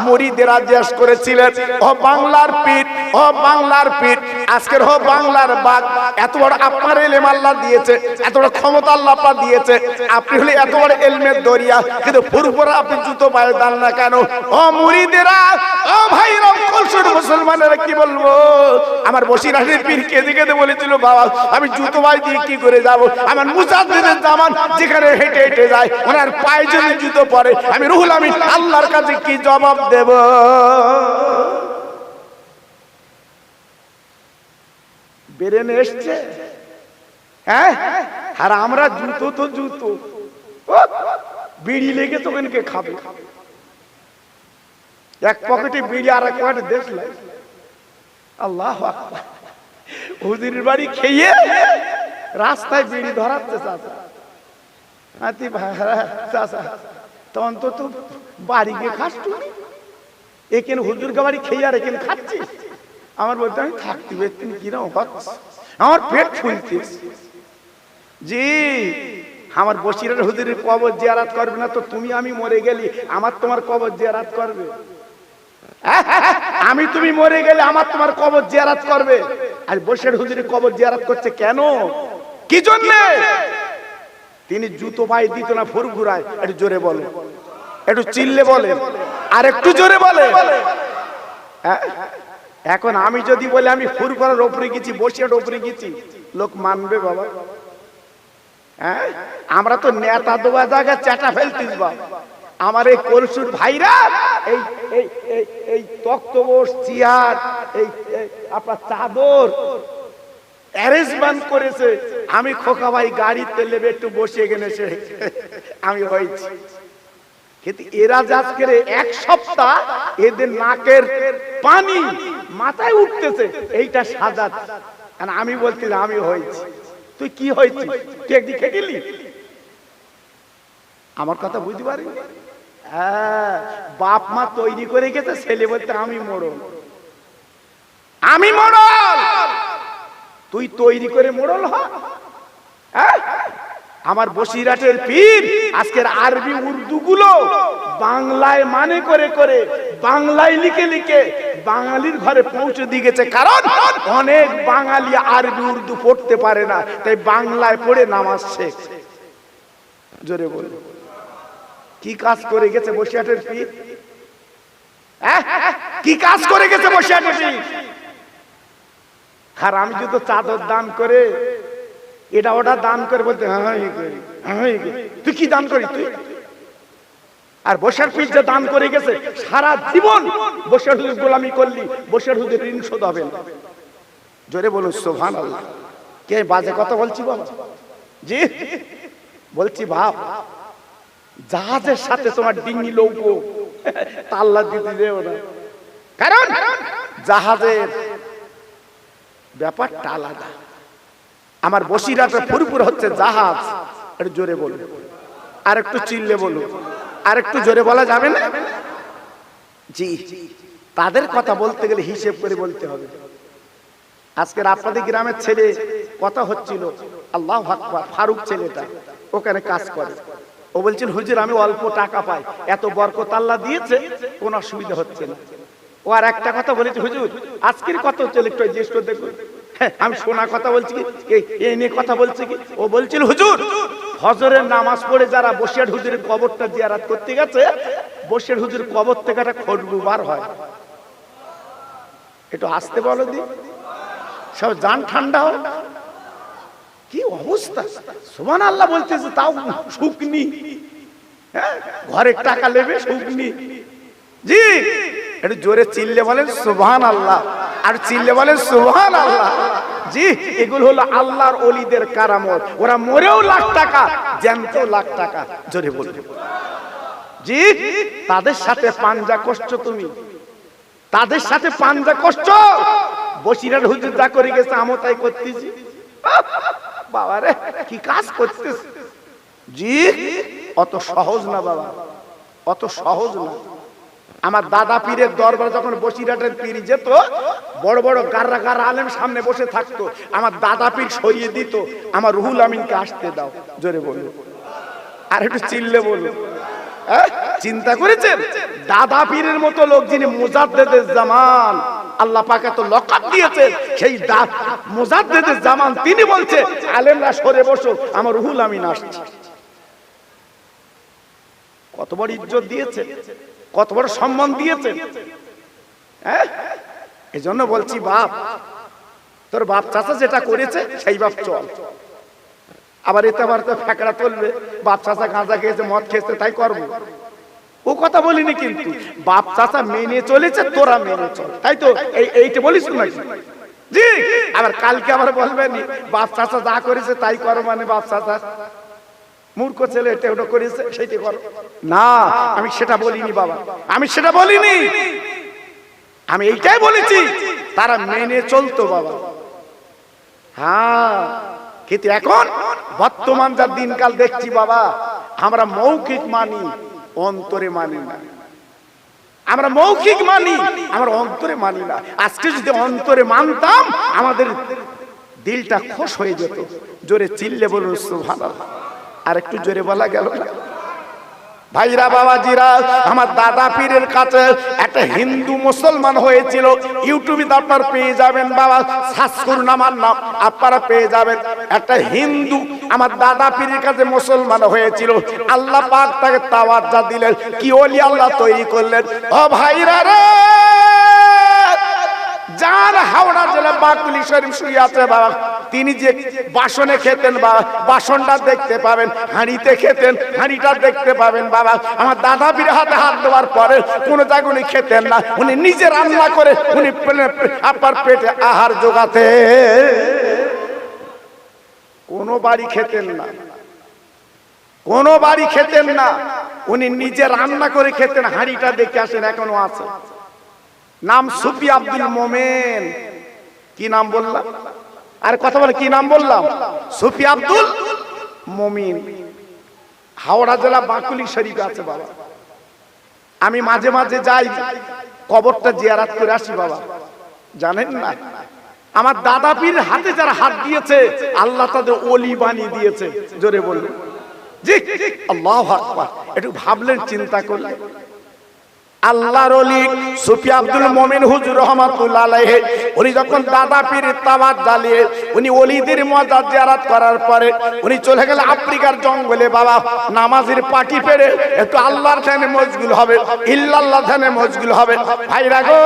মুরিদেরা জিজ্ঞেস করেছিলেন, ও বাংলার পীর, ও বাংলার পীর, আজকের হো বাংলার বাগ, এত বড় আপনার ইলম আল্লাহ দিয়েছে, এত বড় ক্ষমতা আল্লাহ আপনার দিয়েছে, আপনি হলে এত বড় ইলমের দরিয়া, কিন্তু ফুরফুরা আপনি জুতো পায়ে দেন না কেন? ও মুরিদেরা, ও ভাইরা, কলসুর মুসলমানেরা কি বলবো? আমার বসিরহাটের পীর কেঁদে কেঁদে বলেছিল, বাবা আমি জুতো পায়ে দিয়ে কি করে যাব? আমার মুজাদ্দিদের জামান যেখানে হেঁটে হেঁটে যায়, ওনার পায়ে যদি জুতো পরে, আমি রুহুল আমিন আল্লাহর কাছে কি জবাব দেব? বেরেনে এসছে, হ্যাঁ, আর আমরা জুতো তো জুতো, বিড়ি লেগে তোকে খাবে, এক পকেটে বিড়ি আর এক পকেটে দেশ লাগে। আল্লাহ আকবার, হুজুরের বাড়ি খেয়ে রাস্তায় বিড়ি ধরাচ্ছে চাচা, হাতি ভাইরা চাচা তখন তো তো বাড়ি গিয়ে খাস তুমি, এখানে হুজুর বাড়ি খেয়ে আর এখানে খাচ্ছিস? আমার বলতে আমি থাকতে পারতেন কিরম হচ্ছে, আমার পেট ফুলতিস। জি আমার বসিরের হুজুরের কবর জিয়ারত করবে না তো তুমি আমি মরে গেলি আমার তোমার কবর জিয়ারত করবে? আমি তুমি মরে গেলে আমার তোমার কবর জিয়ারত করবে? আর বসিরের হুজুরের কবর জিয়ারত করছে কেন, কি জন্য? তিনি জুতো পায়ে দিত না ফুরফুরায়। একটু জোরে বলে, একটু চিল্লে বলে, আর একটু জোরে বলে। এখন আমি যদি বলি আমি ফুরফুরার ওপরে গেছি, বসিরহাটের ওপরে গেছি, লোক মানবে বাবা? হ্যাঁ, আমরা তো নেতা দোয়া জায়গা চাটা ফেলতিস বাবা। আমার এই কলসুর ভাইরা এই এই এই তক্তপোষ, চেয়ার, এই আপনার চাদর অ্যারেঞ্জমেন্ট করেছে, আমি খোকা ভাই গাড়িতে লেবে একটু বসে গেলে আমি হয়েছি। কিন্তু এরা আজকের এক সপ্তাহ এদের নাকের পানি মাথায় উঠতেছে, এইটা সাজাত। আমি বলছিলাম আমি হয়েছি, তুই কি হয়েছিস? তুই একদিন খেটিলি? আমার কথা বুঝতে পারি? হ্যাঁ, বাপ মা তৈরি করে গেছে, ছেলে বলতে আমি মোড়ল, আমি মোড়ল, তুই তৈরি করে মোড়ল হ। আমার বসিরহাটের পীর আজকের আরবি উর্দু গুলো বাংলায় মানে করে করে বাংলায় লিখে লিখে বাঙালির ঘরে পৌঁছে দিয়ে গেছে। কারণ অনেক বাঙালি আরবি উর্দু পড়তে পারে না, তাই বাংলায় পড়ে নামাজ শেখ। জোরে বল, কি কাজ করে গেছে বসিরহাটের পীর? কি কাজ করে গেছে বসিরহাটের পীর? আর আমি যদি চাদর দান করে এটা ওটা দান করে বলতে তুই কি দান করি তুই? আর বসিরহাট পীর যে দান করে গেছে, সারা জীবন বসিরহাট হুজুর গোলামি করলি, বসিরহাট হুজুর ঋণ শোধ হবে না। জোরে বলুন সুবহানাল্লাহ। কে বাজে কথা বলছি বাবা? জি বলছি বাপ, জাহাজের সাথে তোমার ডিঙ্গি লৌকো তাল্লা দিতে দেও না, কারণ জাহাজের ব্যাপারটা আলাদা। আমার বসিরহাটে ফুরফুর হচ্ছে জাহাজ। একটু জোরে বলুন, আর একটু চিল্লে বলুন, আর একটু জোরে বলা যাবে না? জি, তাদের কথা বলতে গেলে হিসেব করে বলতে হবে। আজকের আপনাদের গ্রামের ছেলে কথা হচ্ছিল, আল্লাহু আকবার, ফারুক ছেলেটা ওখানে কাজ করে। ও বলছিল হুজুর আমি অল্প টাকা পাই, এত বরকত আল্লাহ দিয়েছে, কোনো অসুবিধা হচ্ছে না। ও আর একটা কথা বলেছে, হুজুর আজকের কত চলে একটু জ্যেষ্ঠ দেখুন। আমি শোনা কথা বলছি কি, এই নিয়ে কথা বলছি কি? ও বলছিল হুজুর ফজরের নামাজ পড়ে যারা বসিরহাট হুজুরের কবরটা জিয়ারত করতে গেছে, বসিরহাট হুজুর কবর থেকে একটা খড়গু বার হয়। একটু আসতে বলো দি, সব জান ঠান্ডা হোক। কি অবস্থা! সুবহানাল্লাহ বলতেছে, তাও শুকনি, ঘরের টাকা নেবে শুকনি। জি একটু জোরে চিল্লে বলেন সুবহানাল্লাহ, আর চিল্লে বলেন সুবহানাল্লাহ। জি এগুলো হলো আল্লাহর ওলিদের কারামত। ওরা মরেও লাখ টাকা, জ্যান্ত লাখ টাকা। জোরে বলুন। জি তাদের সাথে পাঞ্জা কষ্ট, তুমি তাদের সাথে পাঞ্জা কষ্ট। বসিরহাট হুজুর যা করে গেছে আমও তাই করতেছি। বাবারে কি কাজ করতেছ! জি অত সহজ না বাবা, অত সহজ না। আমার দাদা পীরের দরবার যখন বসিরহাটের পীর যেত, বড় বড় গাররা গাররা আলেম সামনে বসে থাকতো, আমার দাদা পীর সরিয়ে দিত, আমার রুহুল আমিনকে আসতে দাও। জোরে বলুন, আর একটু চিল্লে বলুন। চিন্তা করেছেন দাদা পীরের মতো লোক যিনি মুজাদ্দেদের জামান, আল্লাহ পাক এত লকাব দিয়েছেন, সেই মুজাদ্দেদের জামান তিনি বলছে আলেমরা সরে বসো, আমার রুহুল আমিন আসছে। কত বড় ইজ্জত দিয়েছে, কত বড় সম্মান দিয়েছে। এই জন্য বলছি বাপ, তোর বাপ চাচা যেটা করেছে সেই বাপ চল। আবার এতে আবার তো ফ্যাকড়া তুলবে, বাপ চাচা গাঁজা খেয়েছে, মদ খেয়েছে, তাই করবো। ও কথা বলিনি, কিন্তু বাপ চাচা মেনে চলেছে, তোরা মেনে চল, তাই তো এইটা বলিস নাকি? জি আবার কালকে আবার বলবেন বাপ চাচা যা করেছে তাই করো, মানে বাপ চাচা মূর্খ ছেলে এটা ওটা করেছে সেইটা করো না। আমি সেটা বলিনি বাবা, আমি সেটা বলিনি। আমি এইটাই বলেছি তারা মেনে চলতো বাবা। হ্যাঁ কিন্তু এখন বর্তমান যা দিনকাল দেখছি বাবা, আমরা মৌখিক মানি, অন্তরে মানি না। আমরা মৌখিক মানি, আমরা অন্তরে মানি না। আজকে যদি অন্তরে মানতাম, আমাদের দিলটা খুশ হয়ে যেত। জোরে চিল্লে বলুন সুবহানাল্লাহ। আর একটু জোরে বলা গেল না? ভাইরা বাবাজিরা, আমার দাদা পীরের কাছে একটা হিন্দু মুসলমান হয়েছিল। ইউটিউবে আপনারা পেয়ে যাবেন বাবা, সার্চ করুন আমার নাম, আপনারা পেয়ে যাবেন। একটা হিন্দু আমার দাদা পীরের কাছে মুসলমান হয়েছিল। আল্লাহ পাক তাকে তাওয়াজ্জা দিলেন, কি ওলি আল্লাহ তৈরি করলেন। ও ভাইরা রে, যার হাওড়া জেলা বাকুলি শরীফ শুয়ে আছে বাবা, তিনি যে বাসনে খেতেন বাবা, বাসনটা দেখতে পাবেন। হাঁড়িতে খেতেন, হাঁড়িটা দেখতে পাবেন বাবা। আমার দাদা পীর হাতে হাত দেওয়ার পরে কোনো জায়গায় উনি খেতেন না, উনি নিজে রান্না করে উনি আপনার পেটে আহার জোগাতে, কোনো বাড়ি খেতেন না, কোনো বাড়ি খেতেন না, উনি নিজে রান্না করে খেতেন। হাঁড়িটা দেখে আসেন, এখনো আছে। নাম সুফি আব্দুল মোমেন। কি নাম বললাম? আর কথা বলে কি নাম বললাম? সুফি আব্দুল মোমিন। হাওড়া জেলা বাকুলি শরীফ আছে বাবা। আমি মাঝে মাঝে যাই, কবরটা জিয়ারত করে আসি বাবা। জানেন না আমার দাদা পীর হাতে যারা হাত দিয়েছে আল্লাহ তাদের ওলি বানিয়ে দিয়েছে। জোরে বলবেন জি আল্লাহু আকবার। একটু ভাবলেন, চিন্তা করলেন। আল্লাহর ওলি সুফি আব্দুল মোমিন হুজুর রহমাতুল্লাহ আলাইহি উনি যখন দাদা পীরের তাওয়াত জ্বালিয়ে উনি ওলিদের মাজার জিয়ারত করার পরে উনি চলে গেল আফ্রিকার জঙ্গলে। বাবা নামাজের পাটি পেরে একটু আল্লাহর ধ্যানে মশগুল হবে, ইল্লাল্লাহ ধ্যানে মশগুল হবে। ভাইরা গো,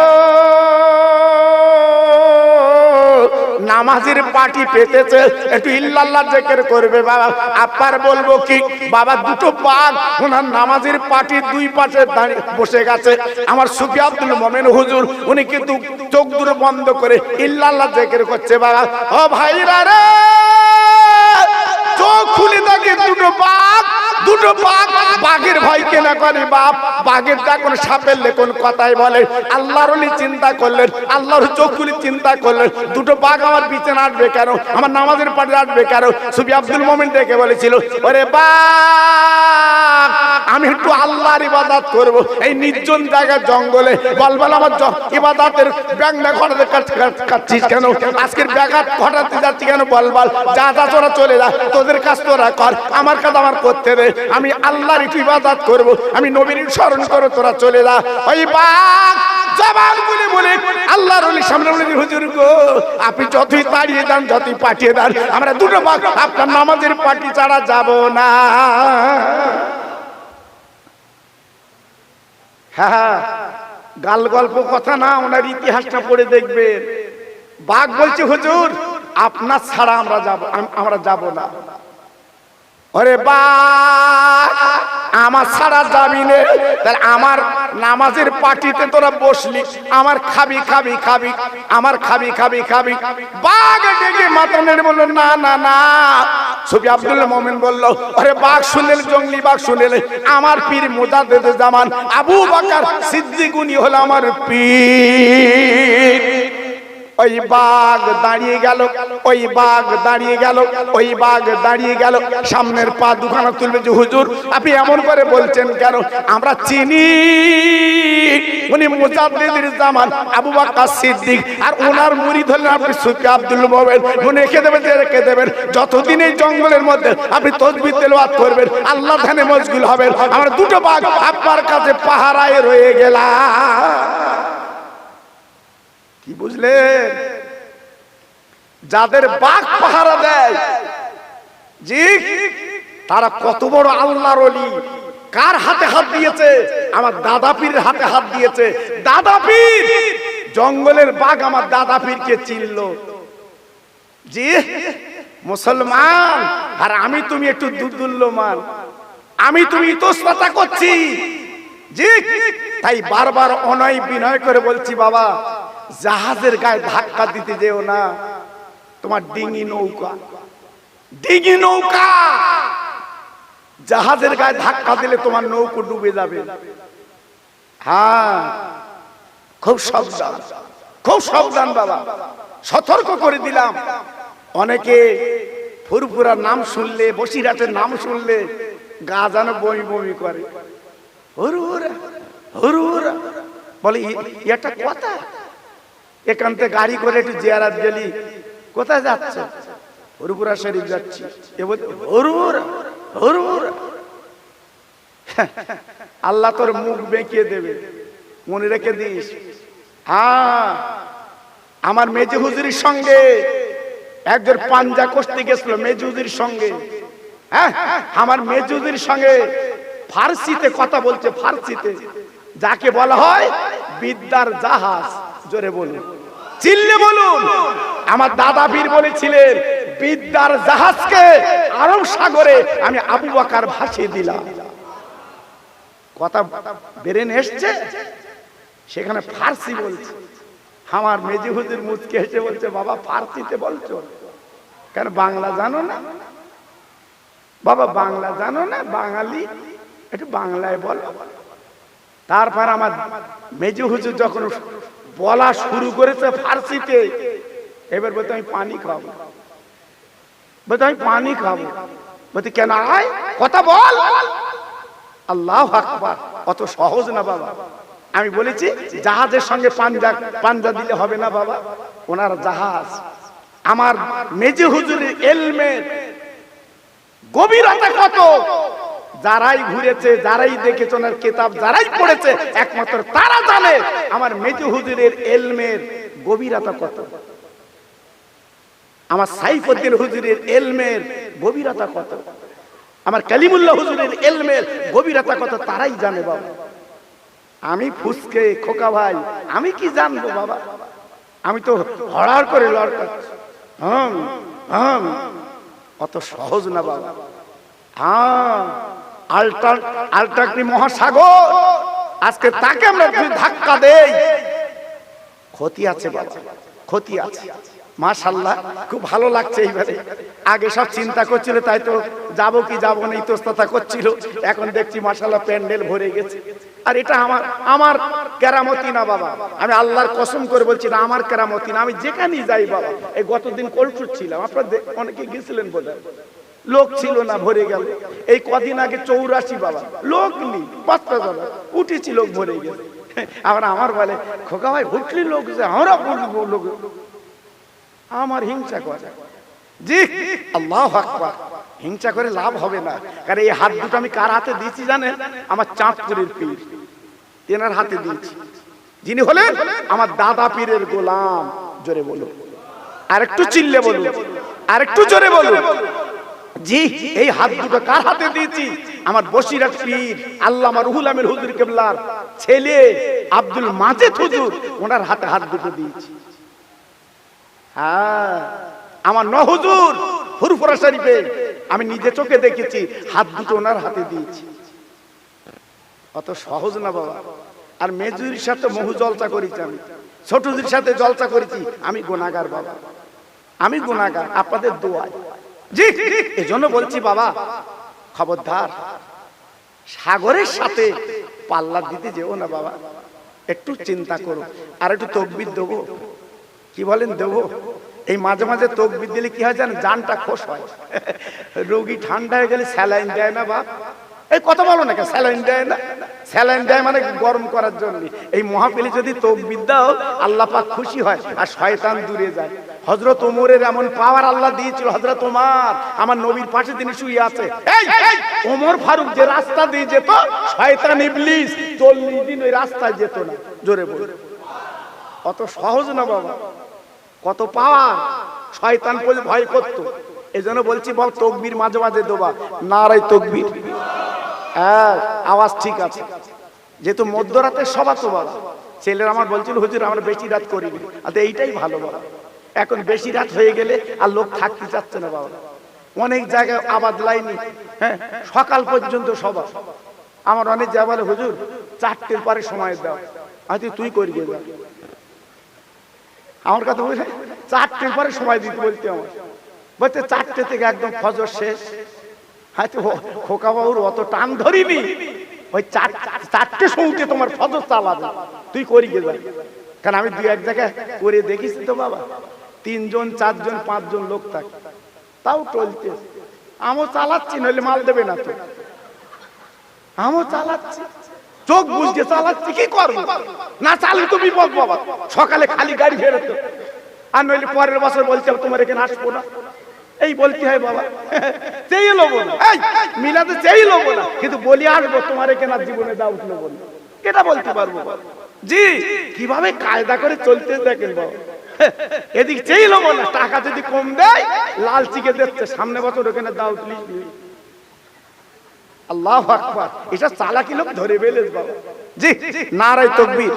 নামাজের পাটি পেতেছে, একটু ইল্লাল্লাহ জিকির করবে। বাবা আপার বলবো কি, বাবা দুটো বাঘ ওনার নামাজের পাটির দুই পাশে দাঁড়িয়ে বসে গেছে। আমার সুফি আব্দুল মোমিন হুজুর উনি কিন্তু চোখ দুটো বন্ধ করে ইল্লাল্লাহ জিকির করছে। বাবা ও ভাইরা রে, চোখ খুলে দেখে দুটো বাঘ, বাঘের ভয় কেনা করে বাপ, বাঘের ডাকন সাপের লেখন কথাই বলে। আল্লাহর ওলি চিন্তা করলেন, আল্লাহর চোখ খুলে চিন্তা করলেন, দুটো বাঘ আমার পিছনে আসবে কেন, আমার নামাজের পাশে আসবে কেন? সুফি আব্দুল মোমিন ডেকে বলেছিল, ওরে বাঘ, আমি একটু আল্লাহর ইবাদত করব এই নির্জন জায়গা জঙ্গলে। বলবল আমার ইবাদতের ব্যাংনা ঘটাতে কাটছিস কেন, আজকের ব্যাঘাত ঘটাতে যাচ্ছি কেন? বলবল যা যা তোরা চলে যা, তোদের কাজ তোরা কর, আমার কাজ আমার করতে দে, আমি আল্লাহর একটু ইবাদত করব, আমি নবীর স্মরণ করো, তোরা চলে যা। ওই বাঘ জবান বলে বলে আল্লাহর ওলির সামনে বলে, হুজুর গো আপনি যতই তাড়িয়ে দেন, যতই পাঠিয়ে দেন, আমরা দুটো বাঘ আপনার নামাজের পাটি ছাড়া যাব না। হ্যাঁ, গাল গল্প কথা না, ওনার ইতিহাসটা পড়ে দেখবেন। বাঘ বলছে, হুজুর আপনার ছাড়া আমরা যাব না। ওরে বাঘ, আমার ছাড়া যাবি নে, তাহলে আমার নামাজের পাটিতে তোরা বসলি, আমার খাবি খাবি খাবি, আমার খাবি খাবি খাবি। বাঘ ডেকে মাথা নেড়ে বলল, না না না। সুফি আব্দুল মোমিন বলল, আরে বাঘ শুনলে, জঙ্গলি বাঘ শুনলে, আমার পীর মুজাদ্দিদ জামান আবু বকর সিদ্দিক উনি হলো আমার পীর। ওই বাঘ দাঁড়িয়ে গেল, ওই বাঘ দাঁড়িয়ে গেল, ওই বাঘ দাঁড়িয়ে গেল, সামনের পা দুখানা তুলবে যে, হুজুর আপনি এমন করে বলছেন কেন, আমরা চিনি উনি মুজাদ্দিদের জামান আবু বকর সিদ্দিক, আর ওনার মুরিদ হলেন আপনি সুফি আব্দুল মোমিন। মনে রেখে দেবেন, রেখে দেবেন, যতদিন এই জঙ্গলের মধ্যে আপনি তাসবিহ তেলাওয়াত করবেন, আল্লাহ ধ্যানে মশগুল হবেন, আমরা দুটো বাঘ আপনার কাছে পাহারায় রয়ে গেলাম। কি বুঝলেন? যাদের বাঘ পাহারা দেয় জি, তারা কত বড় আল্লাহর ওলি। কার হাতে হাত দিয়েছে? আমার দাদা পীরের হাতে হাত দিয়েছে। দাদা পীর, জঙ্গলের বাঘ আমার দাদা পীরকে চিনল। জি মুসলমান, আর আমি তুমি একটু দুর্দুল্যমান, আমি তুমি ইতস্ততা করছি জি। তাই বারবার অনয় বিনয় করে বলছি, বাবা জাহাজের গায়ে ধাক্কা দিতে যেও না, তোমার ডিঙি নৌকা, ডিঙি নৌকা, জাহাজের গায়ে ধাক্কা দিলে তোমার নৌকো ডুবে যাবে। হ্যাঁ, খুব সাবধান, খুব সাবধান বাবা, সতর্ক করে দিলাম। অনেকে ফুরফুরার নাম শুনলে, বসিরহাটের নাম শুনলে গা যেন বমি বমি করে, হুরহুরা হুরহুরা বলে, এটা কথা। এখান থেকে গাড়ি করে একটু জিয়ারত গেলি, কোথায় যাচ্ছ? ফুরফুরা শরীফ যাচ্ছি। এ বলতে হুরহুরা হুরহুরা, আল্লাহ তোর মুখ বেঁকিয়ে দেবে, মনে রেখে দিস। হ্যাঁ, আমার মেজে হুজুরির সঙ্গে একজন পাঞ্জা কষতে গেছিল, মেজে হুজুরির সঙ্গে। হ্যাঁ, আমার মেজে হুজুরির সঙ্গে ফার্সিতে কথা বলছে, ফার্সিতে, যাকে বলা হয় বিদ্যার জাহাজ। জোরে বলুন, চিল্লে বলুন। আমার দাদা পীর বলেছিলেন, বিদ্যার জাহাজকে আরব সাগরে আমি আবু বকর ভাসিয়ে দিলাম। কথা বেরেন এসছে, সেখানে ফার্সি বলছে। আমার মেজি হুজুর মুচকে হেসে বলছে, বাবা ফার্সিতে বলছো কেন, বাংলা জানো না? বাবা বাংলা জানো না? বাঙালি, একটু বাংলায় বলো। তারপর আমার মেজি হুজুর যখন বলা শুরু করেছে ফার্সিতে, এবার বলতে আমি পানি খাবো, বলতে আমি পানি খাবো। বলতে কেন, আয় কথা বল। আল্লাহু আকবার, অত সহজ না বাবা। আমি বলেছি জাহাজের সঙ্গে পাঞ্জা দিলে হবে না বাবা, ওনার জাহাজ। আমার মেজে হুজুরের ইলমের গভীরতা কত, যারাই ঘুরেছে, যারাই দেখেছে, ওনার কিতাব যারাই পড়েছে, একমাত্র তারা জানে আমার মেজে হুজুরের ইলমের গভীরতা কত, আমার সাইফুদ্দিন হুজুরের ইলমের গভীরতা কত, আমার কালিমুল্লাহ হুজুরের ইলমের গভীরতা কত, তারাই জানে বাবা। আমি ফুসকে খোকা ভাই, আমি কি জানবো বাবা? আমি তো হড়ার করে লড়কাচ্ছি। অত সহজ না বাবা। আলটাকি মহাসাগর, আজকে তাকে আমরা ধাক্কা দেই, ক্ষতি আছে বাবা, ক্ষতি আছে। মাশাআল্লাহ, খুব ভালো লাগছে এইবারে। আগে সব চিন্তা করছিল, তাই তো যাবো কি যাবো না ইতস্ততা করছিল। এখন দেখছি মাশাআল্লাহ প্যান্ডেল ভরে গেছে। আর এটা আমার কেরামতি না বাবা, আমি আল্লাহর কসম করে বলছি না, আমার কেরামতি না। আমি যেখানেই যাই বাবা, এই গতদিন কলসুর ছিলাম, আপনারা অনেকে গেছিলেন বোধহয়, লোক ছিল না, ভরে গেল। এই কদিন আগে 84 বাবা, লোক নেই, 5টা জন উঠেছি, লোক ভরে গেছে। আবার আমার বলে খোকা ভাই ভুটলি লোক যে আমরা বলবো, লোক আমার হিংসা করে। জি আল্লাহু আকবার, হিংসা করে লাভ হবে না। কারণ এই হাত দুটো আমি কার হাতে দিয়েছি জানেন? আমার চাঁদপুরের পীর, তেনার হাতে দিয়েছি, যিনি হলেন আমার দাদা পীরের গোলাম। জোরে বলুন, আরেকটু চিল্লে বলুন, আরেকটু জোরে বলুন। জি, এই হাত দুটো কার হাতে দিয়েছি? আমার বসিরহাট পীর আল্লামা রুহুল আমিন হুজুর কেবলার ছেলে আব্দুল মাজেদ হুজুর, ওনার হাতে হাত দুটো দিয়েছি। হ্যাঁ, আমার হুজুর ফুরফুরা শরীফে আমি নিজে চোখে দেখেছি, হাত দুটো ওনার হাতে দিয়েছি। অত সহজ না বাবা। আর মেজুরির সাথে বহু জলসা করেছি, আমি ছোটদের সাথে জলসা করেছি। আমি গুনাহগার বাবা, আমি গুনাহগার, আপনাদের দোয়ায়। জি, এজন্য বলছি বাবা, খবরদার সাগরের সাথে পাল্লা দিতে যেও না বাবা, একটু চিন্তা করো। আর একটু তাকবীর দেবো, কি বলেন দেবো? এই মাঝে মাঝে তাকবীর দিলে কি হয় জানেন? জানটা খোশ হয়। রোগী ঠান্ডা হয়ে গেলে স্যালাইন দেয় না বাপ, এই কথা বলো না, স্যালাইন দেয় না? স্যালাইন দেয় মানে গরম করার জন্য। এই মহাপিলে যদি তাকবীর দাও, আল্লাহ পাক খুশি হয় আর শয়তান দূরে যায়। হযরত ওমরের এমন পাওয়ার আল্লাহ দিয়েছিল। হযরত ওমর আমার নবীর পাশে তিনি শুয়ে আছে। এই ওমর ফারুক যে রাস্তা দিয়ে যেত, শয়তান ইবলিস 40 দিন ওই রাস্তায় যেত না। জোরে বল, অত সহজ না বাবা, কত পাওয়ার। শয়তান ভয় করতো। এজন্য বলছি বল তাকবীর মাঝে মাঝে দেবা, নারায়ে তাকবীর। হ্যাঁ, আওয়াজ ঠিক আছে। যেহেতু মধ্যরাতে সভা তো বাবা, ছেলেরা আমার বলছিল হুজুর আমরা বেশি রাত করিনি। আচ্ছা, এইটাই ভালো বাবা। এখন বেশি রাত হয়ে গেলে আর লোক থাকতে চাচ্ছে না বাবা। অনেক জায়গায় আবাদ লাইনি, হ্যাঁ, সকাল পর্যন্ত সভা। আমার অনেক জায়গা বলে হুজুর 4টের পরে সময় দাও। আচ্ছা তুই করি গে যা, আমার কথা বলে 4টের পরে সময় দিতে বলতে, আমার বলতে 4টে থেকে একদম ফজর শেষ। হয়তো খোকা বাবুর অত টান ধরিনি, ওই 4টে সমুদ্রে তোমার ফজর চালাবে, তুই করি গে যা। কারণ আমি 2-1 জায়গায় করে দেখিস তো বাবা, 3 জন 4 জন 5 জন লোক থাকে, তাও চলতে। আমিও চালাচ্ছি, নইলে মাল দেবে না তো। আমিও চালাচ্ছি, চোখ বুঝতে চালাচ্ছি, কি করবো? না চাললে তো বিপদ বাবা। সকালে খালি গাড়ি ফেরত, আর নইলে পরের বছর বলছে তোমার এখানে আসবো না, এই বলতে হয় বাবা। চেয়ে লোবো না, এই মিলাতে চেয়ে লোবো না, কিন্তু বলি আসবো তোমার এখানে জীবনে দাউট নেবো না, এটা বলতে পারবো বাবা। জি, কিভাবে কায়দা করে চলতে দেখেন বাবা। এদিক চেয়ে লোবো না, টাকা যদি কম দেয় লাল চিকে দিচ্ছে, সামনে বছর ওখানে দাউট লিখবি। আল্লাহু আকবার, এটা চালাকি লোক ধরে বেলেস বাবা। জি, নারায়ে তাকবীর,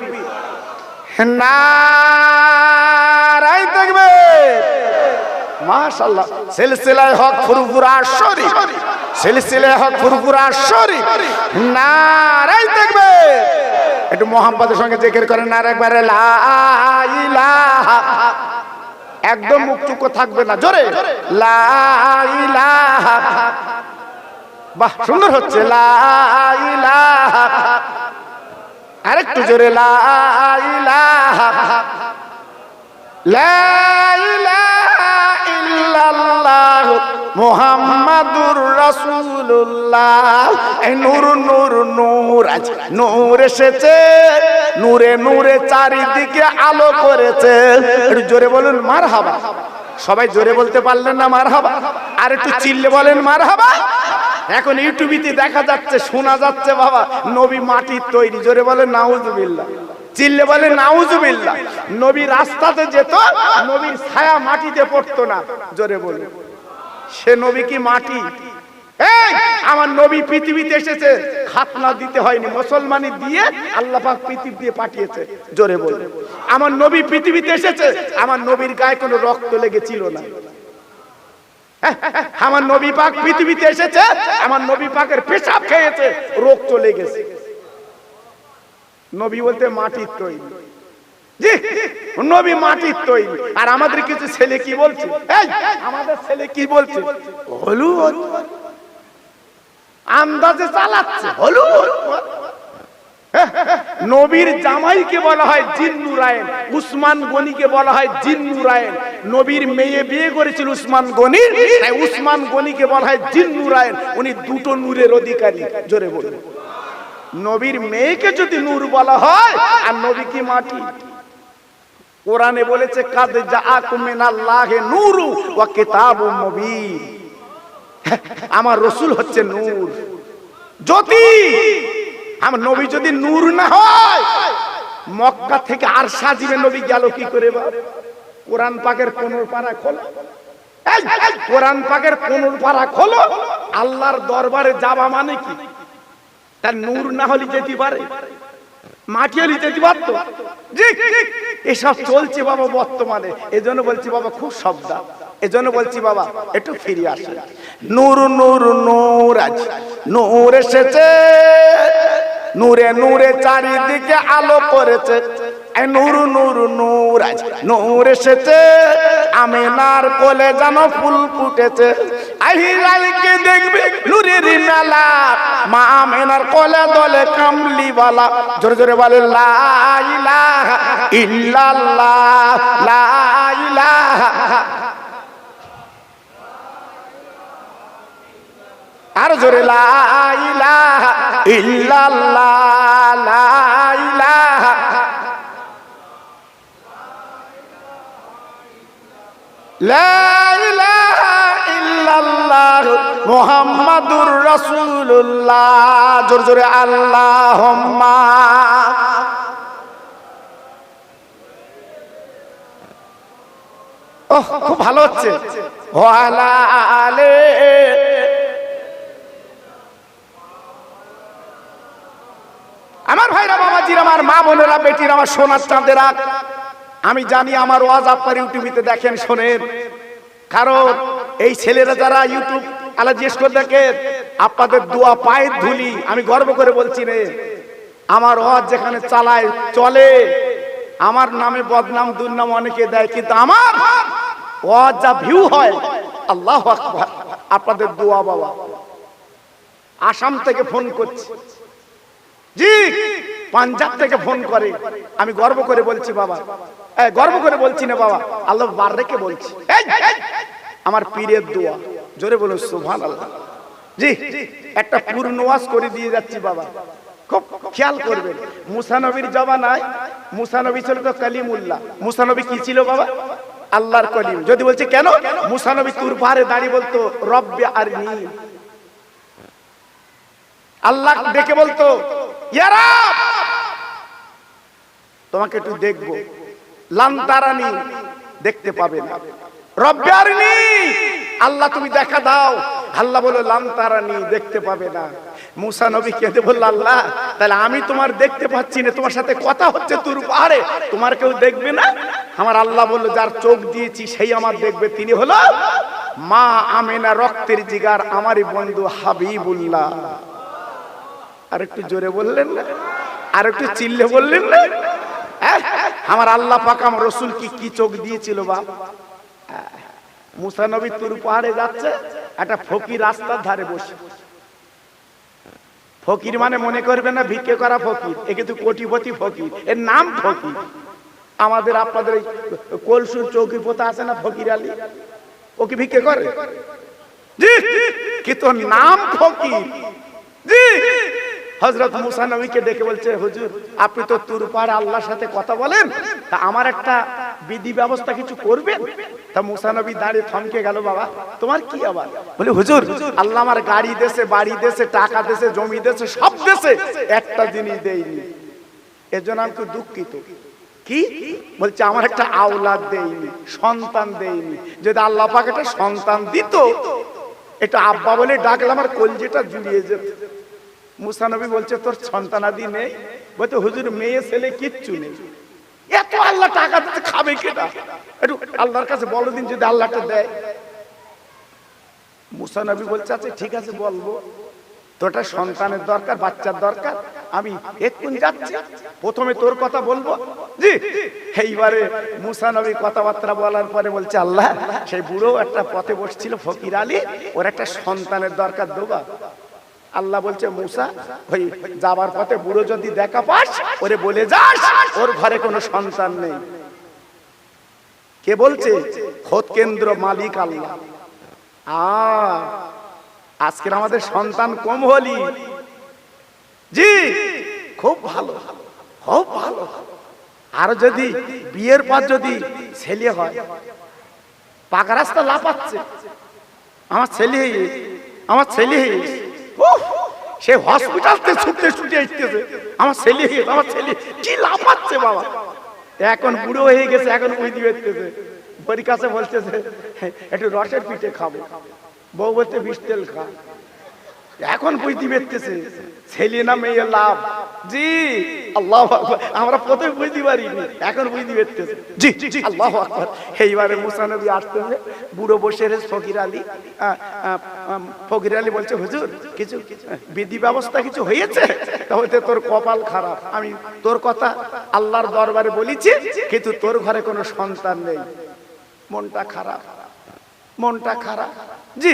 নারায়ে তাকবীর। মাশাআল্লাহ, সিলসিলায়ে হক ফুরফুরা শরীফ, সিলসিলায়ে হক ফুরফুরা শরীফ, নারায়ে তাকবীর। একটু মোহাম্মদের সঙ্গে জিকির করেন, নারায়ে একবার লা ইলাহা, একদম মুখ চুপ থাকবে না, জোরে লা ইলাহা। বাহ, সুন্দর হচ্ছে, লা ইলাহা। আরেকটু জোরে লা ইলাহা, লা ইলাহা ইল্লাল্লাহ মুহাম্মাদুর রাসূলুল্লাহ। এই নূর নূর নূর, আজ নূর এসেছে, নূরে নূরে চারিদিকে আলো করেছে। একটু জোরে বলুন মারহাবা। সবাই জোরে বলতে পারলেন না মারহাবা? আর একটু চিল্লে বলেন মারহাবা। এখন ইউটিউবে দেখা যাচ্ছে, শোনা যাচ্ছে বাবা নবী মাটির তৈরি। জোরে বলেন নাউজুবিল্লাহ। চিল্লে বলে নাউজুবিল্লাহ। নবী রাস্তাতে যেত, নবীর ছায়া মাটিতে পড়তো না। জোরে বলে সে নবী কি মাটি? এই আমার নবী পৃথিবীতে এসেছে, খাতনা দিতে হয়নি, মুসলমানি দিয়ে আল্লাহ পাক পৃথিবী দিয়ে পাঠিয়েছে। জোরে বলে আমার নবী পৃথিবীতে এসেছে, আমার নবীর গায়ে কোনো রক্ত লেগেছিল না। আমার নবী পাক পৃথিবীতে এসেছে, আমার নবী পাকের পেশাব খেয়েছে, রোগ চলে গেছে। নবী বলতে মাটির তৈরি। জি, নবী মাটির তৈরি। আর আমাদের কিছু ছেলে কি বলছে? এই আমাদের ছেলে কি বলছে? হলুদ আন্দাজে চালাচ্ছে, হলুদ। নবীর জামাইকে বলা হয় জিন্নুরায়েন, উসমান গনিকে বলা হয় জিন্নুরায়েন। নবীর মেয়ে বিয়ে করেছিল উসমান গনি, তাই উসমান গনিকে বলা হয় জিন্নুরায়েন। উনি দুটো নূরের অধিকারী। জোরে বলুন। নবীর মেয়েকে যদি নূর বলা হয়, আর নবী কি মাটি? কোরআনে বলেছে কাদ জাআকুম মিনাল্লাহি নূরু ওয়া কিতাবুম মুবিন। আমার রাসূল হচ্ছে নূর, জ্যোতি। আমার নবী যদি নূর না হয়, মক্কা থেকে আর সাজিবে নবী গেল কি করে? কোরআন পাকের 15 পারা খোলো, কোরআন পাকের 15 পারা খোলো। আল্লাহর দরবারে যাওয়া মানে কি? তার নূর না হলে যেতে পারে? মাটি হলে যেতে পারতো? এসব চলছে বাবা বর্তমানে। এজন্য বলছি বাবা খুব সাবধান। এজন্য বলছি বাবা একটু ফিরে আসে। নূর নূর নূর, আজ নূর এসেছে, নূরে নূরে চারিদিকে আলো করেছে। নূর নূর নূর, আজ নূর এসেছে, আমিনার কোলে যেন ফুল ফুটেছে। আহিরাইকে দেখবে নূরের মেলা, মা আমিনার কোলে দলে কামলিওয়ালা। জোরে জোরে বলে লা ইলাহা ইল্লাল্লাহ, লা ইলাহা। আর জোরে লা ইলাহা ইল্লাল্লাহ, লা ইলাহা। লা ইলাহা ইল্লাল্লাহ মুহাম্মাদুর রাসূলুল্লাহ। জোরে জোরে আল্লাহুম্মা। ওহ খুব ভালো হচ্ছে। ওয়ালা আলে। আমার ভাইরা, বাবাজিরা, আমার মা বোনেরা, বেটিরা, আমার সোনার চাঁদেরা, আমি জানি আমার ওয়াজ আপনার ইউটিউবে দেখেন, শোনেন। কারণ এই ছেলেরা যারা ইউটিউব আলা জিজ্ঞেস করে দেখেন, আপনাদের দোয়া পায়ের ধুলি। আমি গর্ব করে বলছি রে, আমার ওয়াজ যেখানে চালায় চলে, আমার নামে বদনাম দুর্নাম অনেকে দেয়, কিন্তু আমার ওয়াজ যা ভিউ হয়, আল্লাহু আকবার, আপনাদের দোয়া। বাবা আসাম থেকে ফোন করছে, জি পাঞ্জাব থেকে ফোন করে। আমি গর্ব করে বলছি বাবা, গর্ব করে বলছি না বাবা, আল্লাহ বার রেখে বলছি, আমার পীরের দোয়া। জোরে বলুন সুবহানাল্লাহ। জি একটা পূর্ণ ওয়াজ করে দিয়ে যাচ্ছি বাবা, খুব খেয়াল করবেন। মুসা নবীর জমানায়, মুসা নবী ছিল তো কালিমুল্লাহ। মুসা নবী কি ছিল বাবা? আল্লাহর কলিম। যদি বলছে কেন? মুসা নবী তুর পাহাড়ে দাঁড়িয়ে বলতো রব্বি আরনি। আল্লাহ ডেকে বলতো ইয়া রব, তোমাকে একটু দেখবো। লান তারানি, দেখতে পাবে না। রব্বি আরনি, আল্লাহ তুমি দেখা দাও। আল্লাহ বলে লান তারানি, দেখতে পাবে না। মুসা নবী কেঁদে বলল আল্লাহ, তাহলে আমি তোমার দেখতে পাচ্ছি না, তোমার সাথে কথা হচ্ছে তুর পাহাড়ে, তোমার কেউ দেখবে না? আমার আল্লাহ বলল যার চোখ দিয়েছি সেই আমার দেখবে, তিনি হলো মা আমিনা, রক্তের জিগার, আমারই বন্ধু হাবিবুল্লাহ। আর একটু জোরে বললেন না? আর একটু চিল্লে বললেন না? আমার আল্লাহ পাক আমার রাসূল কি চোখ দিয়েছিল বাপ। মুসা নবী তুর পাহাড়ে যাচ্ছে, একটা ফকির রাস্তার ধারে বসে। ফকির মানে মনে করবে না ভিক্ষে করা ফকির, এ কিন্তু কোটিপতি ফকির, এর নাম ফকির। আমাদের আপনাদের কলসুর চৌকি পোতা আছে না ফকির আলী, ও কি ভিক্ষে করে? জি, কি তোর নাম ফকির? জি। হযরত মুসা নবীকে ডেকে বলছে, হুজুর আপনি তো তুর পাড়ে আল্লাহর সাথে কথা বলেন, তা আমার একটা বিধি ব্যবস্থা কিছু করবেন? তা মুসা নবী দাঁড়িয়ে থমকে গেল। বাবা তোমার কি আবার? বলে হুজুর আল্লাহ আমার গাড়ি দেশে, বাড়ি দেশে, টাকা দেশে, জমি দেশে, সব দেশে, একটা জিনিস দেয়নি, এজন্য আমি খুব দুঃখিত। কি বলছে? আমার একটা আওলাদ দেয়নি, সন্তান দেয়নি। যদি আল্লাহ পাক একটা সন্তান দিত, এটা আব্বা বলে ডাকলে আমার কলজেটা জুড়িয়ে যেত। মুসা নবী বলছে তোর সন্তানাদি নেই? বলতে হুজুর মেয়ে ছেলে কিচ্ছু নেই। এত আল্লাহ টাকা দিতে খাবে কেটা? একটু আল্লাহর কাছে বলো দিন যদি আল্লাহটা দেয়। মুসা নবী বলছে আচ্ছা ঠিক আছে বলবো, তোরটা সন্তানের দরকার, বাচ্চার দরকার, আমি এক্ষুনি যাচ্ছি, প্রথমে তোর কথা বলবো। জি। এইবারে মুসা নবী কথাবার্তা বলার পরে বলছে আল্লাহ সেই বুড়ো একটা পথে বসছিল ফকির আলী, ওর একটা সন্তানের দরকার দেবা। আল্লাহ বলছে মুসা ওই যাবার পথে বুড়ো যদি দেখা পাস ওরে বলে যাস ওর ঘরে কোনো সন্তান নেই। কে বলছে? খোদ কেন্দ্র মালিক আল্লাহ। আজকের আমাদের সন্তান কম হলি। জি, খুব ভালো, খুব ভালো। আর যদি বিয়ের পর যদি ছেলে হয়, পাকা রাস্তা লাফাচ্ছে, আমার ছেলে, আমার ছেলে, সে হসপিটালতে ছুটতে ছুটে আসতেছে, আমার ছেলে, আমার ছেলে, কি লাফাচ্ছে বাবা। এখন বুড়ো হয়ে গেছে, এখন বুঝতে পারতেছে। বড়ি কাছে বলতেছে একটু রসের পিঠে খাবো, বউ বলতে বিষ তেল খা। এখন বুঝতে পারতেছে ছেলে না মেয়ে লাভ। জি আল্লাহু আকবার। আমরা প্রথমে বুঝতে পারিনি, এখন বুঝতে পারতেছে। জি জি আল্লাহু আকবার। এইবারে মুসা নবী আসতেছে, বুড়ো বসে রে ফকির আলী। ফকির আলী বলছে হুজুর কিছু বিধি ব্যবস্থা কিছু হয়েছে? তাহলে তোর কপাল খারাপ, আমি তোর কথা আল্লাহর দরবারে বলেছি, কিন্তু তোর ঘরে কোনো সন্তান নেই। মনটা খারাপ, মনটা খারাপ। জি,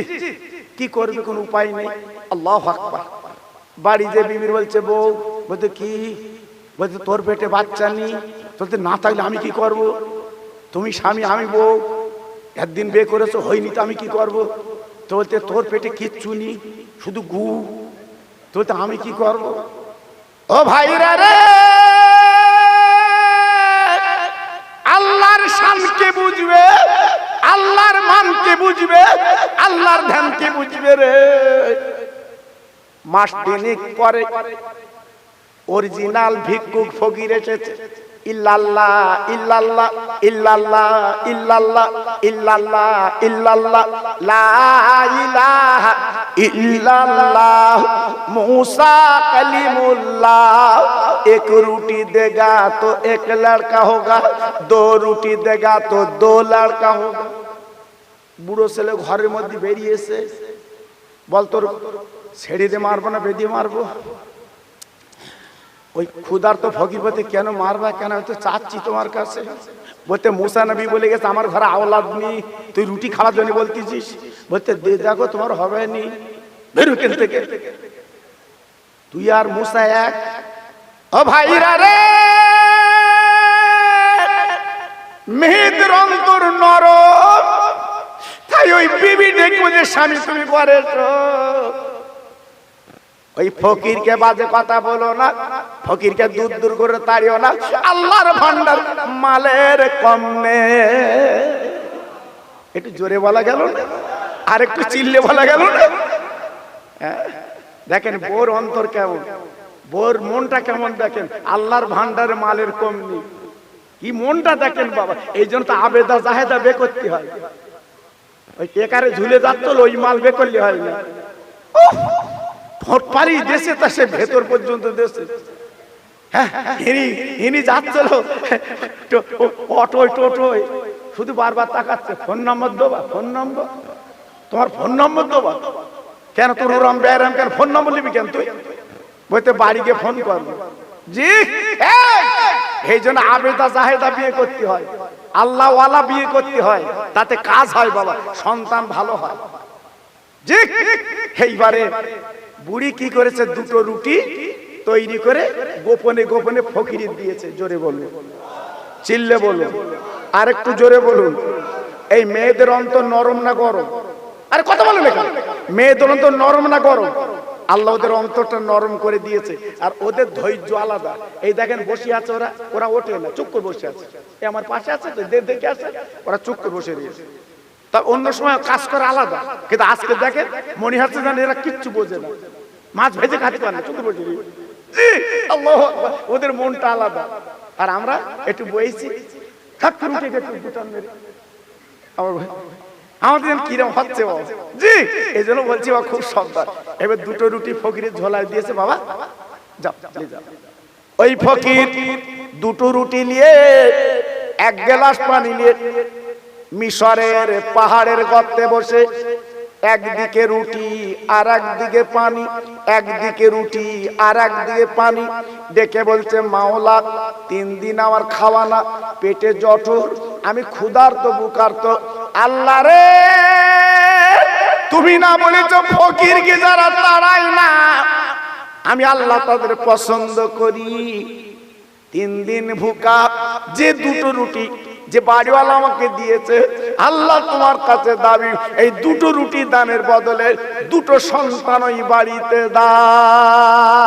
কি করবে, কোনো উপায় নেই। আল্লাহু আকবার। বাড়ি যে বিবির বলছে বউ, বলতে কি? বলতে তোর পেটে বাচ্চা নেই, বলতে না থাকলে আমি কি করব? তুমি স্বামী আমি বউ, একদিন বিয়ে করেছো হয়নি, তো আমি কি করব? তো বলতে তোর পেটে কিচ্ছু নেই, শুধু গু, তো বলতে আমি কি করব? ও ভাইরা রে, আল্লাহর শানকে বুঝবে, আল্লাহর মানকে বুঝবে, আল্লাহর ধ্যানকে বুঝবে রে। মাস দিনেক পরে অরিজিনাল ভিক্ষুক ফকির এসেছে। ইল্লাল্লাহ ইল্লাল্লাহ ইল্লাল্লাহ ইল্লাল্লাহ ইল্লাল্লাহ ইল্লাল্লাহ লা ইলাহা ইল্লাল্লাহ मूसा कलीमुल्लाह। एक रोटी देगा तो एक लड़का होगा, दो रोटी देगा तो दो लड़का होगा। বুড়ো ছেলে ঘরের মধ্যে বেরিয়েছে, বল তোর ছেড়ে দিয়ে মারবো না বেঁধে মারবো? ওই ক্ষুধার তো ফকির বলতে কেন মারবা, কেন? তো চাচ্ছি তোমার কাছে। বলতে মুসা নবী বলে গেছে আমার ঘরে আওলাদ নেই, তুই রুটি খাওয়ার জন্য বলতেছিস? বলতে দেখো তোমার হবে নি, বেরো কেন থেকে। তুই আর মুসা এক। ও ভাইরা রে, মেহেদের অন্তর নরম, তাই ওই বিবি দেখবো যে স্বামী তুমি করেছো। ওই ফকিরকে বাজে কথা বলো না, ফকিরকে দূর দূর করে তাড়িও না। আল্লাহর ভান্ডার মালের কম নেই। একটু জোরে বলা গেল না, আর একটু চিল্লে বলা গেল না। দেখেন বোর অন্তর কেমন, বোর মনটা কেমন দেখেন। আল্লাহর ভান্ডারে মালের কম নেই, কি মনটা দেখেন বাবা। এই জন্য তো আবেদা জাহেদা বে করতে হয়। ওই একারে ঝুলে যাচ্ছ ওই মাল বে করলে হয় না। পারি দেশে তা সে ভেতর পর্যন্ত দেশে। হ্যাঁ ইনি যাচ্ছিল অটোয় টোটোয়, শুধু বারবার তাকাচ্ছে ফোন নম্বর দেবা, ফোন নম্বর, তোমার ফোন নম্বর দেবা কেন? তোর ওরম ব্যারাম কেন? ফোন নম্বর নিবি কেন তুই? বলতে বাড়ি গিয়ে ফোন করবো। জি, এই জন্য আবেদা জাহেদা বিয়ে করতে হয়, আল্লাহ ওয়ালা বিয়ে করতে হয়, তাতে কাজ হয় বাবা, সন্তান ভালো হয়। জি। এইবারে বুড়ি কি করেছে, দুটো রুটি তৈরি করে গোপনে গোপনে ফকির দিয়েছে। জোরে বলুন, চিল্লে বলুন, আর একটু জোরে বলুন। এই মেয়েদের অন্তর নরম না গরম? আরে কথা বলেন না, মেয়েদের অন্তর নরম না গরম? আল্লাহ ওদের অন্তরটা নরম করে দিয়েছে, আর ওদের ধৈর্য আলাদা। এই দেখেন বসে আছে ওরা, ওরা ওঠে না, চুপ করে বসে আছে। এই আমার পাশে আছে তো, দেখে আছে, ওরা চুপ করে বসে রয়েছে। তা অন্য সময় কাজ করে আলাদা, কিন্তু আজকে দেখেন মনে হচ্ছে জানে এরা কিচ্ছু বোঝে না, মাছ ভেজে খাতে পারে না, চুপ করে বসে রয়েছে। আল্লাহু আকবার, ওদের মনটা আলাদা। আর আমরা একটু বইছি, থাক রুটি একটু বুটান মেরে আমাদের কিরম হচ্ছে জি, এই জন্য বলছি বাবা খুব সাবধান। এবার দুটো রুটি ফকিরের ঝোলায় দিয়েছে, বাবা যাও যাও। ওই ফকির দুটো রুটি নিয়ে এক গ্লাস পানি নিয়ে মিশরের পাহাড়ের গর্তে বসে, একদিকে রুটি আর একদিকে পানি, একদিকে রুটি আর একদিকে পানি, ডেকে বলছে মাওলা 3 দিন আমার খাওয়া না, পেটে জঠর, আমি ক্ষুধার্ত বুকার্ত, আল্লাহ রে তুমি না বলেছো ফকিরকে যারা তাড়ায় না, আমি আল্লাহ তাদের পছন্দ করি। 3 দিন ভুকা, যে দুটো রুটি যে বাড়িওয়ালা আমাকে দিয়েছে, আল্লাহ তোমার কাছে দাবি এই দুটো রুটি দানের বদলে দুটো সন্তান ওই বাড়িতে দাও।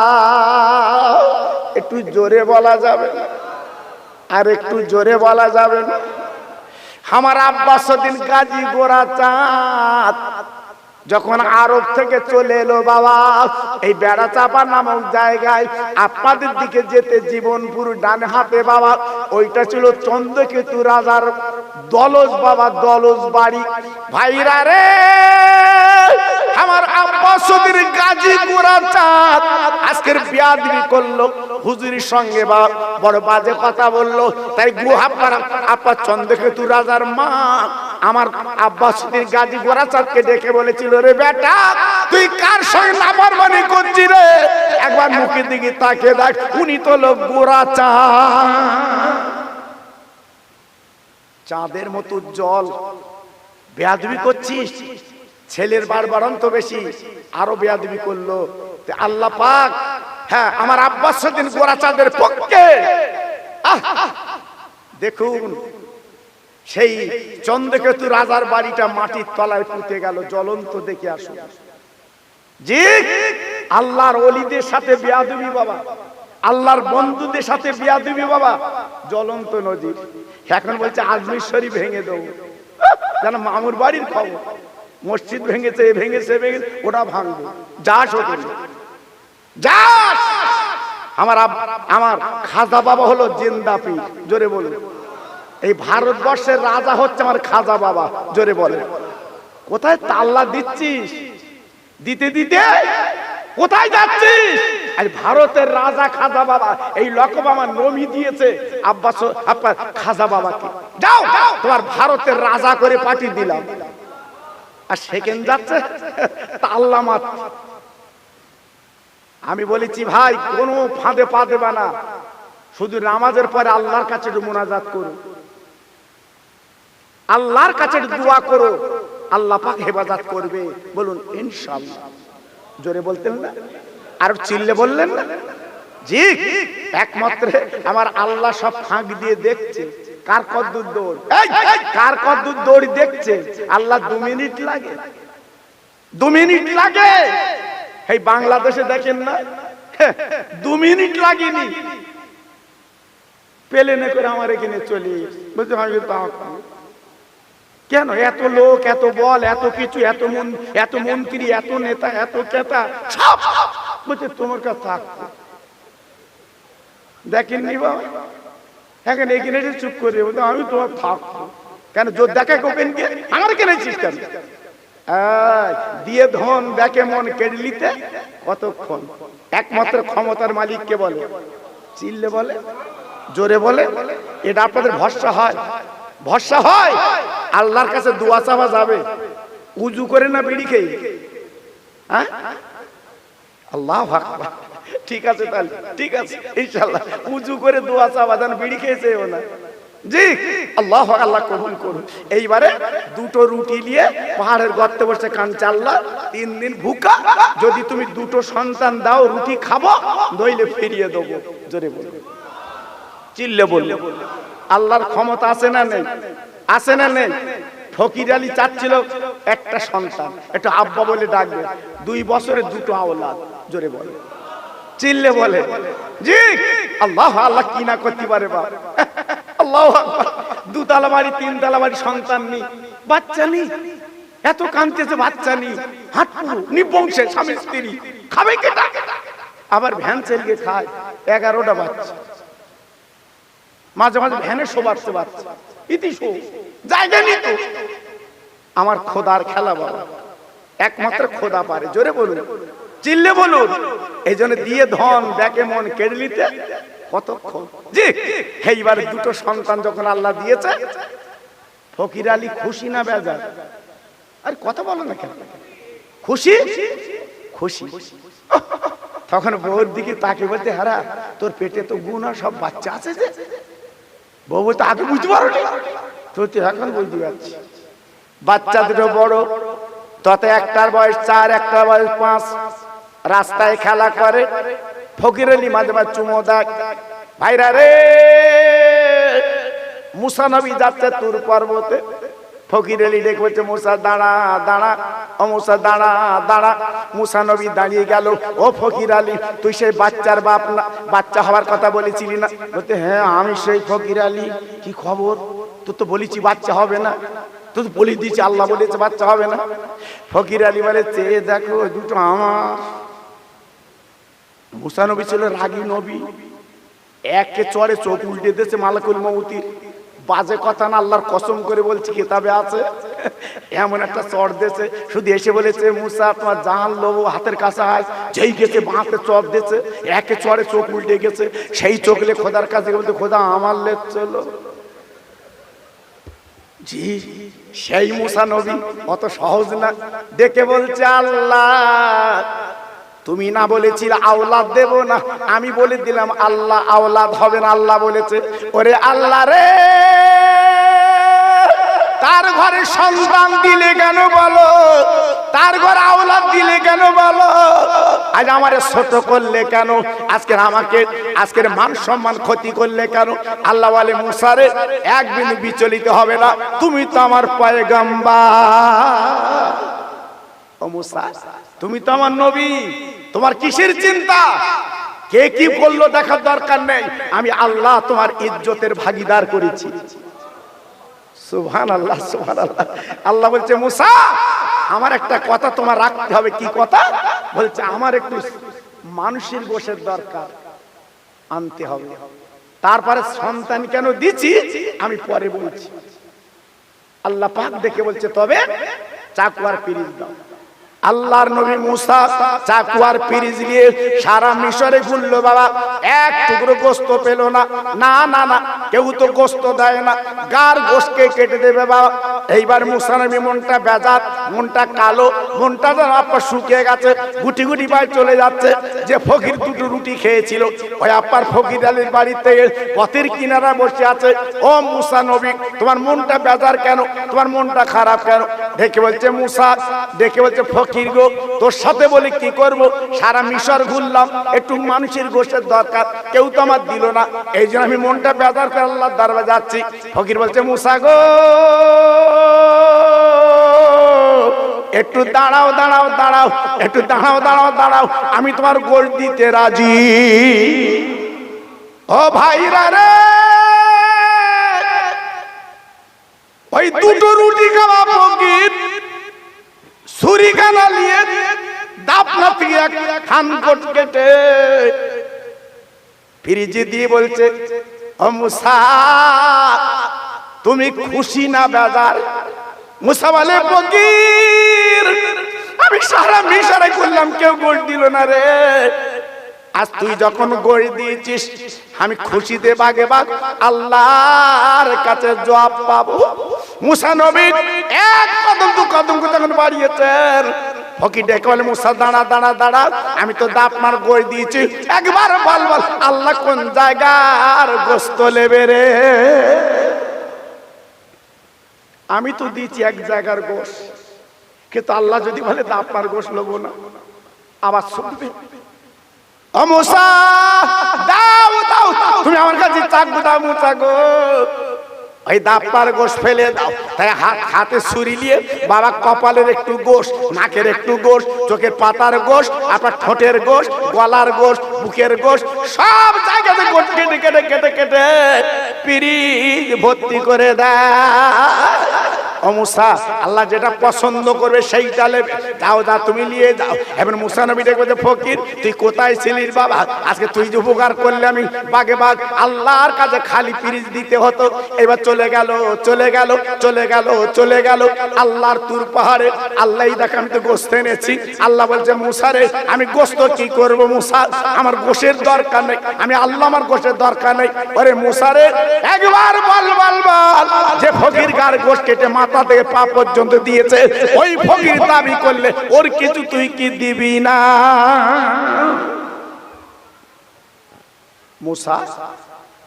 একটু জোরে বলা যাবে না? আর একটু জোরে বলা যাবে না? আমার আব্বাস দিন গাজী গোরাচাঁদ যখন আরব থেকে চলে এলো বাবা, এই বেড়া চাপা নামক জায়গায় আপনাদের দিকে যেতে জীবনপুর ডান হাতে বাবা, ওইটা ছিল চন্দ্রকেতু রাজার দলজ বাবা, দলজ বাড়ি। ভাইরা রে, আমার আব্বাসুদ্দিন গাজী গোরাচাঁদ আজকের বিয়াদবি করলো, হুজুরির সঙ্গে বা বড় বাজে কথা বললো। তাই গুহাপাড়া আপা চন্দ্রকেতু রাজার মা আমার আব্বাসুদ্দিন গাজী গোরাচাঁদকে ডেকে বলেছিল, রে বেটা তুই কার সঙ্গে নাফরমানি করছিস রে? একবার মুখের দিকে তাকিয়ে দেখ, উনি তো লোক গোরাচাঁদ, চাঁদের মতো উজ্জ্বল। বেয়াদবি করছিস, ছেলের বাড়বাড়ন্ত বেশি, আরো বেয়াদবি করলো। আল্লাহ পাক হ্যাঁ আমার আব্বাসুদ্দিন গোরাচাঁদের পক্ষে দেখুন সেই চন্দ্রকেতু রাজার বাড়িটা মাটির তলায় পুঁতে গেল, জ্বলন্ত দেখে আসুন। জি, আল্লাহর ওলিদের সাথে বেয়াদবি বাবা, আল্লাহর বন্ধুদের সাথে বেয়াদবি বাবা, জ্বলন্ত নজির। এখন বলছে আজমির শরীফ ভেঙে দেবো, যেন মামুর বাড়ির খবর, মসজিদ ভেঙেছে, ভেঙেছে, ওটা ভাঙবো, যাস ওকে যাস। আমার খাজা বাবা হলো জিন্দা পীর, জোরে বলুন। এই ভারতবর্ষের রাজা হচ্ছে আমার খাজা বাবা, জোরে বলে। কোথায় তাল্লা দিচ্ছিস? দিতে দিতে কোথায় যাচ্ছিস? আর ভারতের রাজা খাজা বাবা, এই লকব আমার নমি দিয়েছে আব্বাস আপনার খাজা বাবাকে। যাও তোমার ভারতের রাজা করে পাঠিয়ে দিলাম। আর সেকেন্ড যাচ্ছে তাল্লা মাত। আমি বলেছি ভাই কোনো ফাঁদে পা দেবে না, শুধু নামাজের পরে আল্লাহর কাছে একটু মোনাজাত করো, আল্লাহর কাছে দোয়া করো, আল্লাহ পাক হেফাজত করবে। বলুন ইনশাআল্লাহ। জোরে বলতেন না? আর চিল্লে বললেন না? জি, একমাত্র আমার আল্লাহ সব ফাঁক দিয়ে দেখছে কার কদ্দুর দৌড়, কার কদ্দুর দৌড় দেখছে। আল্লাহ 2 মিনিট লাগে, 2 মিনিট লাগে। এই বাংলাদেশে দেখেন না 2 মিনিট লাগেনি, প্লেনে করে আমার এখানে চলে বলছে কেন এত লোক, এত বল, এত কিছু, এত মন্ত্রী, এত নেতা, এত কেতা, সব বলছে তোমার কাছে থাকতো। দেখেননি বাবা, এখন এখানে চুপ করে বলতো আমি তোমার থাকবো কেন? জোর দেখা কোপেনকে আমার কেনেছিস কেন? দিয়ে ধন দেখে মন কেড়ে নিতে কতক্ষণ? একমাত্র ক্ষমতার মালিককে বলে, চিল্লে বলে, জোরে বলে। এটা আপনাদের ভরসা হয়? ভরসা হয়? আল্লাহর কাছে দোয়া চাওয়া যাবে উজু করে না বিড়ি খেয়ে? হ্যাঁ, আল্লাহু আকবার। ঠিক আছে তাহলে, ঠিক আছে ইনশাআল্লাহ উজু করে দোয়া চাওয়া, যেন বিড়ি খেয়েছেও না। জি, আল্লাহ আল্লাহ কবুল করুন। এইবারে দুটো রুটি নিয়ে পাহাড়ের গর্তে বসে কাঁদছে, আল্লাহ 3 দিন ভুকা, যদি তুমি দুটো সন্তান দাও রুটি খাবো, নইলে ফিরিয়ে দেবো। জোরে বলবে, চিল্লে বললে। আল্লাহর ক্ষমতা আছে না নেই? আছে না নেই? ফকির আলী চাচ্ছিল একটা সন্তান, একটু আব্বা বলে ডাকবে। 2 বছরে 2টো আওলাদ। জোরে বলে, চিল্লে বলে জি আল্লাহ আল্লাহ, কি না করতে পারে বাপ। আল্লাহু আকবার। 2 তলা বাড়ি 3 তলা বাড়ি, সন্তান নেই, বাচ্চা নেই, এত কাঁদতেছে, বাচ্চা নেই, হাঁটু নিবংশে, স্বামী স্ত্রী, খাবে কেটা? আবার ভ্যান চালিয়ে খায়, 11টা বাচ্চা, মাঝে মাঝে ভ্যানে শোবাচ্ছে বাচ্চা, ইতি শো, জায়গা নেই তো। আমার খোদার খেলা বাবা, একমাত্র খোদা পারে। জোরে বলুন, চিল্লে বলুন। এই জন্য দিয়ে ধন দেখে মন কেড়ে নিতে কতক্ষণ। জি, এইবার 2টো সন্তান যখন আল্লাহ দিয়েছে, ফকির আলী খুশি না বেজার? আর কথা বলো না কেন? খুশি, খুশি। তখন বউর দিকে তাকে বলতে, হারা তোর পেটে তো গুণা সব বাচ্চা আছে যে। বউ বলতে, আগে বুঝতে পারো নি? তো এখন বুঝতে পারছি। বাচ্চা দুটো বড়, তত একটার বয়স 4, একটার বয়স 5। রাস্তায় খেলা করে। ফকির আলী মাঝে মাঝে চুমো দেয়। ভাইরা রে, মুসা নবী যাচ্ছে তুর পর্বতে। ফকির আলী ডেকে বলছে, মুসা দাঁড়া দাঁড়া, ও মুসা দাঁড়া দাঁড়া। মুসা নবী দাঁড়িয়ে গেল। ও ফকির আলী, তুই সেই বাচ্চার বাপ না? বাচ্চা হওয়ার কথা বলেছিলি না? বলতে, হ্যাঁ আমি সেই ফকির আলী। কি খবর? তুই তো বলেছি বাচ্চা হবে না। তুই তো বলে দিয়েছি আল্লাহ বলেছে বাচ্চা হবে না। ফকির আলী বলে, চেয়ে দেখো 2টো আমার। মুসা নবী ছিল রাগী নবী, একে চড়ে চোখ উল্টে দিয়েছে মালাকুল মউতির। বাজে কথা না, আল্লাহর কসম করে বলছি, কিতাবে আছে। এমন একটা চড় দিয়েছে, শুধু এসে বলেছে, মুসা তোমার জান লো হাতের কাছে আয়। যেই গেছে বাঁতে চড় দিয়েছে, একে চড়ে চোখ উল্টে গেছে। সেই চোখলে খোদার কাছে বলতে, খোদা আমার লেজ চলো। জি, সেই মুসা নবী অত সহজ না। ডেকে বলছে, আল্লাহ তুমি না বলেছিলে আওলাদ দেব না? আমি বলে দিলাম আল্লাহ আওলাদ হবে না, আল্লাহ বলেছে। ওরে আল্লাহ রে, তার ঘরে সন্তান দিলে কেন বলো? তার ঘরে আওলাদ দিলে কেন বলো? আজ আমারে ছোট করলে কেন? আজকের মান সম্মান ক্ষতি করলে কেন? আল্লাহ বলে, মুসা রে, একদিন বিচলিত হবে না, তুমি তো আমার পয়গম্বর। ও মুসা, তুমি তো আমার নবী, তোমার কিসের চিন্তা? কে কি করলো দেখার দরকার নেই। আমি আল্লাহ তোমার ইজ্জতের ভাগীদার করেছি। সুবহানাল্লাহ, সুবহানাল্লাহ। আল্লাহ বলছে, মুসা আমার একটা কথা তোমার রাখতে হবে। কি কথা? বলছে, আমার একটু মানুষের গোশের দরকার, আনতে হবে। তারপরে সন্তান কেন দিছি আমি পরে বলছি। আল্লাহ পাক দেখে বলছে, তবে চাকু আর পিরিচ দাও। আল্লাহর নবী মুসা চাকু আর পিরিচ নিয়ে সারা মিশরে ঘুরলো বাবা, এক টুকরো গোস্ত পেল না। না না না, কেউ তো গোস্ত দেয় না, গার গোশকে কেটে দেবে বাবা। এইবার মুসা নবী মনটা বেজার, মনটা কালো, মনটা যেন আপনার শুকিয়ে গেছে, গুটি গুটি পায়ে চলে যাচ্ছে। যে ফকির 2টো রুটি খেয়েছিল, ওই আপনার ফকির আলীর বাড়িতে পথের কিনারা বসে আছে। ও মুসা নবী, তোমার মনটা বেজার কেন? তোমার মনটা খারাপ কেন? ডেকে বলছে মুসা, ডেকে বলছে, ফকির গো, তোর সাথে বলে কি করব? সারা মিশর ঘুরলাম, একটু মানুষের গোশের দরকার, কেউ তো আমার দিল না। এই জন্য আমি মনটা বেজার করে আল্লাহর দরবারে যাচ্ছি। ফকির বলছে, মুসা গো, একটু দাঁড়াও দাঁড়াও দাঁড়াও, একটু দাঁড়াও দাঁড়াও দাঁড়াও, আমি তোমার গোশ দিতে রাজি। ও ভাইরা রে, ওই 2টো রুটি খাওয়া ফকির ছুরি কানা নিয়ে দাপনা দিয়ে খান কোট কেটে ফ্রিজে দিয়ে বলছে, ও মুসা তুমি খুশি না বেজার? মুসা বলে, ফকির আমি সারা মিশরে করলাম, কেউ গোশ দিল না রে। আজ তুই যখন গোশ দিয়েছিস, আমি খুশিতে বাগে বাগ আল্লাহর কাছে জবাব পাবো। মুসা নবী এক কদম 2 কদম তখন বাড়িয়েছেন। ফকির ডেকে বলে, মুসা দাঁড়া দাঁড়া দাঁড়া, আমি তো দাপনার গোশ দিয়েছি, একবার বল বল আল্লাহ কোন জায়গার গোশত নেবে রে? আমি তো দিয়েছি এক জায়গার গোশ, কিন্তু আল্লাহ যদি বলে দাপনার গোশ নেবো না, আবার শুনবে। ও মুসা দাও দাও, তুমি আমার কাছে চাকু দাও মুসা গো। ওই দাপ্পার গোশ ফেলে দাও। তাই হাতে ছুরি নিয়ে বাবা কপালের একটু গোশ, নাকের একটু গোশ, চোখের পাতার গোশ, আপনার ঠোঁটের গোশ, গলার গোশ, বুকের গোশ, সব জায়গাতে গোশ কেটে কেটে কেটে কেটে পিরিচ ভর্তি করে দেয়। ও মুসা, আল্লাহ যেটা পছন্দ করবে সেইটা নেবে। যাও যা, তুমি নিয়ে যাও। এবার মুসা নবী দেখবে যে ফকির তুই কোথায় ছিলিস বাবা, আজকে তুই যে উপকার করলে আমি বাগে বাগ আল্লাহর কাছে খালি পিরিচ দিতে হতো। এবার চলে গেল চলে গেল চলে গেল চলে গেল আল্লাহর তুর পাহাড়ে। আল্লাহ দেখ আমি তো গোশত এনেছি। আল্লাহ বলছে মুসা রে, আমি গোশত কি করবো মুসা, আমার গোশের দরকার নেই, আমি আল্লাহ আমার গোশের দরকার নেই। ওরে মুসা রে, একবার বল বল বল যে ফকির গার গোশ কেটে মাথা থেকে পা পর্যন্ত দিয়েছে, ওই ফকির দাবি করলে ওর কিছু তুই কি দিবি না? মুসা,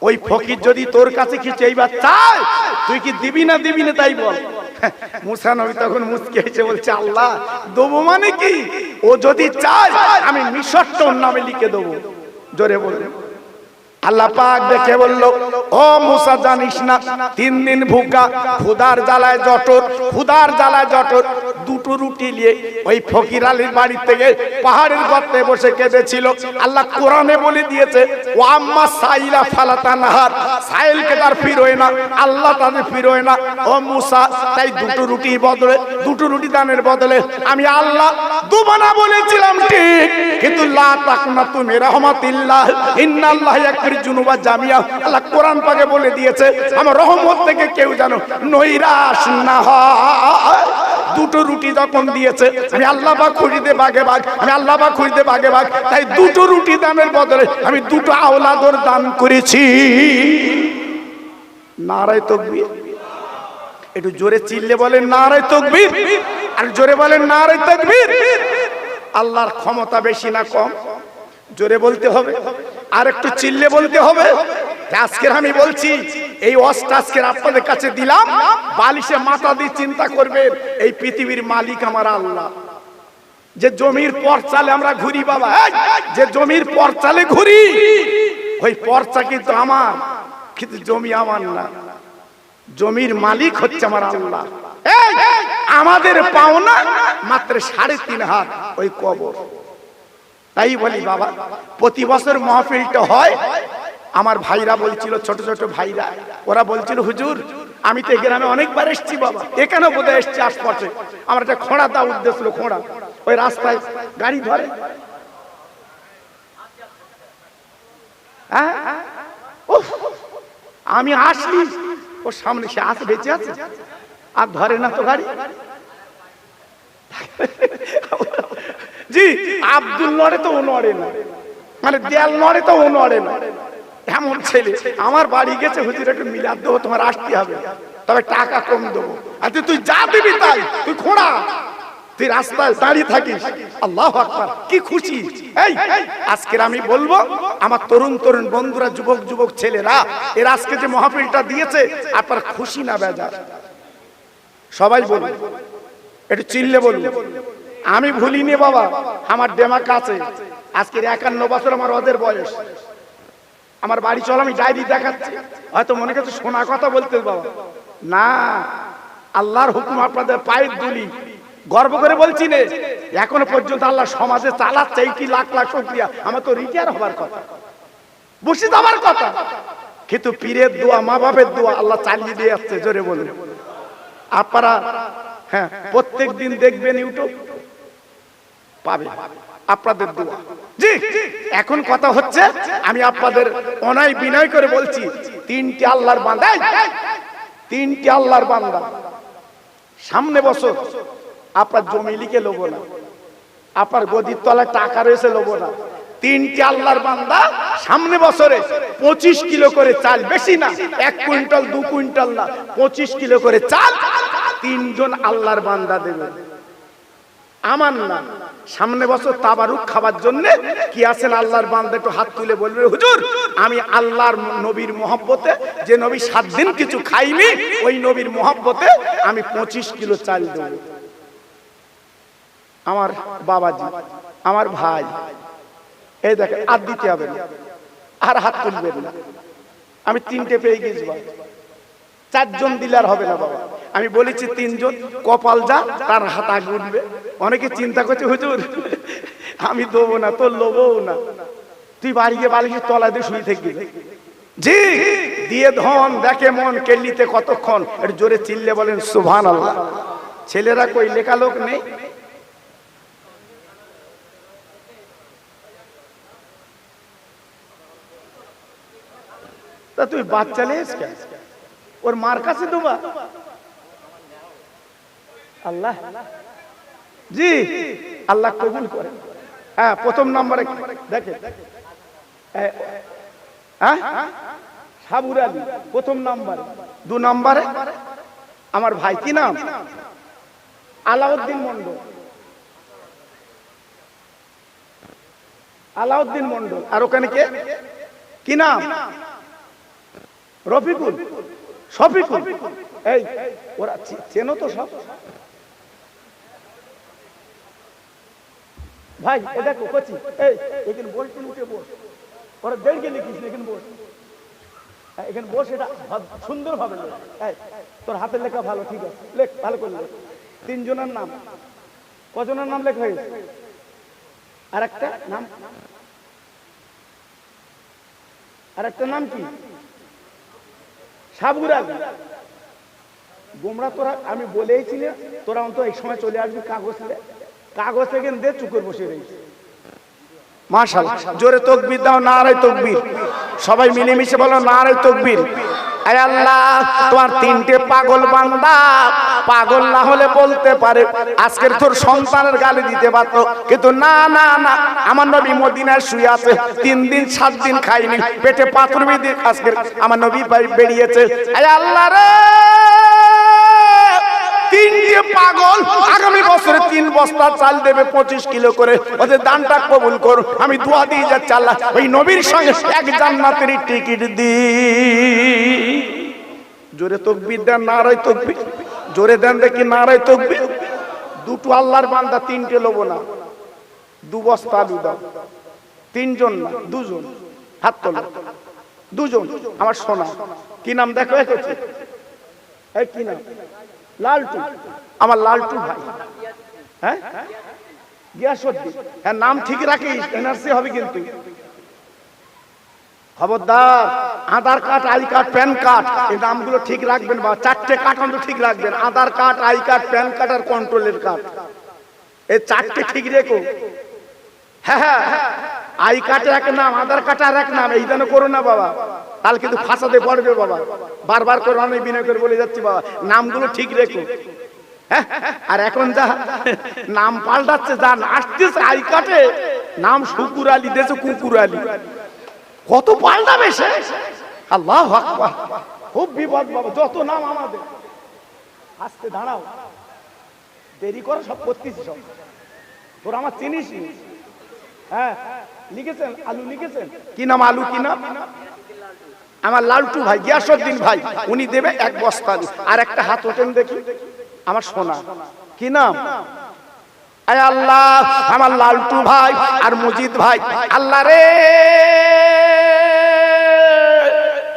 ওই ফকির যদি তোর কাছে কিছু এইবার চায় তুই কি দিবি না দিবি না তাই বল। মুসা নবী তখন মুচকি হেসে বলছে আল্লাহ দেবো মানে কি, ও যদি চায় আমি মিশরটা ওর নামে লিখে দেবো। জোরে বলবে। আল্লাহ পাক দেখে বলল, ও মুসা জানিস না 3 দিন ভুকা, ক্ষুধার জ্বালায় জটর, ক্ষুধার জ্বালায় জটর। দুটো রুটি নিয়ে ওই ফকির আলীর বাড়ি থেকে পাহাড়ের গর্তে বসে কেঁদেছিল। আল্লাহ কোরআনে বলে দিয়েছে, ও আম্মা সাইলা ফালাতা নাহার, সাইলকে তার ফিরোয় না, আল্লাহ তাদের ফিরোয় না। ও মুসা, তাই দুটো রুটির বদলে, দুটো রুটি দানের বদলে আমি আল্লাহ দুবানা বলেছিলাম ঠিক, কিন্তু লা তাকনাতু মির রাহমাতিল্লাহ ইন্নাল্লাহ ইয়াগফিরু জুনুবা জামিয়া। আল্লাহ কোরআন পাকে বলে দিয়েছে আমার রহমত থেকে কেউ যেন নৈরাশ না হয়। দুটো রুটি যখন দিয়েছে আমি আল্লাহ পাক খুঁজিতে বাগে বাগ, আমি আল্লাহ পাক খুঁজিতে বাগে বাগ, তাই দুটো রুটি দানের বদলে আমি দুটো আওলাদর দান করেছি। নারায়ে তাকবীর। একটু জোরে চিল্লে বলেন নারায়ে তাকবীর, আর জোরে বলেন নারায়ে তাকবীর। আল্লাহর ক্ষমতা বেশি না কম? জোরে বলতে হবে, আর একটু চিল্লে বলতে হবে। আজকের আমি বলছি এই ওয়াজটা আজকের আপনাদের কাছে দিলাম, বালিশে মাথা দিয়ে চিন্তা করবেন এই পৃথিবীর মালিক আমার আল্লাহ। যে জমির পর চালে আমরা ঘুরি বাবা, যে জমির পর চালে ঘুরি, ওই পরচা কিন্তু আমার, কিন্তু জমি আমার না। জমির মালিক হচ্ছে আমার আল্লাহ। আমাদের পাওনা মাত্র 3.5 হাত ওই কবর। তাই বলি বাবা, প্রতি বছর মাহফিলটা হয়। আমার ভাইরা বলছিল, ছোট ছোট ভাইরা, ওরা বলছিল হুজুর আমি তো গ্রামে অনেকবার এসেছি বাবা, এখানে বোধহয় এসেছি আশপাশে, আমার একটা খোঁড়া দেওয়া উদ্দেশ্য ছিল, খোঁড়া ওই রাস্তায় গাড়ি ধরে, হ্যাঁ আমি আসলি ওর সামনে, সে আসে বেঁচে আছে আর ধরে না তো গাড়ি। জি আব্দুল নড়ে তো ও নড়ে না, মানে দেয়াল নড়ে তো ও নড়ে না, এমন ছেলে। আমার বাড়ি গেছে হুজুর একটু মিলাদ দেবো, তোমার আসতে হবে, তবে টাকা কম দেবো। আচ্ছা তুই যা দিবি তাই, তুই খোঁড়া, তুই রাস্তায় দাঁড়িয়ে থাকিস। আল্লাহু আকবার, কি খুশি। এই আজকের আমি বলবো আমার তরুণ তরুণ বন্ধুরা, যুবক যুবক ছেলেরা, এর আজকে যে মাহফিলটা দিয়েছে আপনার খুশি না বেজার? সবাই বলুন, একটু চিল্লে বলুন। আমি ভুলিনি বাবা, আমার দেমাক আছে। আজকের 51 বছর আমার ওদের বয়স। আমার বাড়ি চল, আমি ডায়েরি দেখাচ্ছি, হয়তো মনে করছে শোনা কথা বলতে বাবা না, আল্লাহর হুকুম আপনাদের পায়ের দুলি, গর্ব করে বলছি নে, এখনো পর্যন্ত আল্লাহ সমাজে চালাচ্ছে, এইটি লাখ লাখ শুকরিয়া। আমার তো রিটায়ার হবার কথা, বসে যাবার কথা, কিন্তু পীরের দোয়া, মা বাপের দোয়া আল্লাহ চালিয়ে দিয়ে যাচ্ছে। জোরে বলুন আপনারা। হ্যাঁ প্রত্যেক দিন দেখবেন ইউটিউব পাবে আপনাদের দোয়া। জি এখন কথা হচ্ছে, আমি আপনাদের অনায় বিনয় করে বলছি, 3টি আল্লাহর বান্দা, 3টি আল্লাহর বান্দা সামনে বছর আপনার জমি লিখে লোবো না, আপনার গদির তলায় টাকা রয়েছে লোবো না। 3টি আল্লাহর বান্দা সামনে বছরে 25 কিলো করে চাল, বেশি না, 1 কুইন্টাল 2 কুইন্টাল না, 25 কিলো করে চাল 3 জন আল্লাহর বান্দা দেবে, আমার না। সামনে বছর তাবারুক খাবার জন্য কি আছেন আল্লাহর বান্দা, একটু হাত তুলে বলবে হুজুর আমি আল্লাহর নবীর মহব্বতে, যে নবী 7 দিন কিছু খাইনি, ওই নবীর মহব্বতে আমি 25 কিলো চাল দেব। আমার বাবাজি, আমার ভাই, এই দেখেন আর দিতে হবে না, আর হাত তুলবেন না, আমি 3টে পেয়ে গেছি। চারজন দিলে আর হবে না বাবা। আমি বলেছি তিনজন, কপাল যা তার হাত আগে উঠবে। অনেকে চিন্তা করছে হুজুর আমি দেবো না, তোর লোবও না, তুই বাড়ি গিয়ে বালিশের তলা দিয়ে শুয়ে থাকবি। জি, দিয়ে ধন দেখে মন কেল্লিতে কতক্ষণ। একটু জোরে চিল্লে বলেন সুবহানাল্লাহ। ছেলেরা কই, লেখা লোক নেই? তা তুই বাচ্চা লেস কেন? ওর মার কাছে দেবা? আল্লাহ জি আল্লাহ কবুল করে। হ্যাঁ, প্রথম নম্বরে দেখে সাবুর আলী প্রথম নম্বরে। 2 নম্বরে আমার ভাই, কি নাম? আলাউদ্দিন মন্ডল। আলাউদ্দিন মন্ডল। আর ওখানে কে, কি নাম? রফিকুল, শফিকুল। এই ওরা চেনো তো সব ভাই। এ দেখো কচি, এই এখানে বস, তুই উঠে বস। ওরা দেড় লিখিস না, এখানে বস, এখানে বস। এটা সুন্দর ভাবে লেখ। তোর হাতের লেখা ভালো, ঠিক আছে, লেখ ভালো করে লেখ। 3 জনের নাম, কজনের নাম লেখা হয়েছে? আর একটা নাম, আর একটা নাম কি? সাবুর আলী। গোমরা তোরা, আমি বলেইছিলে তোরা অন্তত এই সময় চলে আসবি। কাগজ এখানে দে, চুকুর বসে রয়েছে। মাশাআল্লাহ, জোরে তাকবীর দাও, নারে তাকবীর। সবাই মিলেমিশে বলো নারে তাকবীর। আয় আল্লাহ, তোমার 3টে পাগল বান্দা পাগল না হলে বলতে পারে আজকের তোর সন্তানের গালি দিতে পারতো, কিন্তু না না না, আমার নবী মদিনায় শুয়ে আছে, 3 দিন 7 দিন খাইনি, পেটে পাথর বেঁধে আজকে আমার নবী বেরিয়েছে। আয় আল্লাহ রে, 3টে পাগল আগামী বছরে 3 বস্তা চাল দেবে, 25 কিলো করে। ওদের দানটা কবুল কর। আমি দোয়া দিয়ে যাচ্ছি আল্লাহ, ওই নবীর সঙ্গে এক জান্নাতের টিকিট দি। জোরে তাকবীর দেন, নারে তাকবীর। জোরে দেন দেখি, নারে তাকবীর। 2টো আল্লাহর বান্দা, 3টে লোব না। 2 বস্তা আলু দাও। 3 জন না, 2 জন। হাত তোলো, 2 জন। আমার সোনা, কি নাম দেখো? এই কি নাম? লালটু। আমার লালটু ভাই। হ্যাঁ, গিয়াসউদ্দিন। হ্যাঁ, নাম ঠিক রাখিস, এনআরসি হবে কিন্তু। খবরদার, Aadhaar card, I card, PAN card, এই নামগুলো ঠিক রাখবেন বা 4টে কার্ড অন্তত ঠিক রাখবেন। Aadhaar card, I card, PAN card আর কন্ট্রোলের কার্ড, এই 4টে ঠিক রেখো। হ্যাঁ হ্যাঁ, আই কার্ডের এক নাম, আধার কার্ডের এক নাম, এই জন্য করো না বাবা, তাহলে কিন্তু ফাঁসাতে পড়বে বাবা। বারবার করে অনেক বিনয় করে বলে যাচ্ছি বাবা, নামগুলো ঠিক রেখো। আর এখন যা নাম পাল্টাচ্ছে, যা আসতেছে আই কার্ডে নাম শুকুর আলী দেশে কুকুর আলী, কত পাল্টাবে সে। আল্লাহু আকবার, খুব বিপদ বাবা। যত নাম আমাদের, আস্তে দাঁড়াও, দেরি করো, সব করতেছি সব। তোর আমার চিনিস? হ্যাঁ, লিখেছেন আলু, লিখেছেন কি নাম? আলু কি নাম? আমার লালটু ভাই, গিয়াসউদ্দিন ভাই, উনি দেবে 1 বস্তা আলু। আর একটা হাত ওঠেন দেখি, আমার সোনা, কি নাম? আয় আল্লাহ, আমার লালটু ভাই আর মজিদ ভাই, আল্লাহ রে,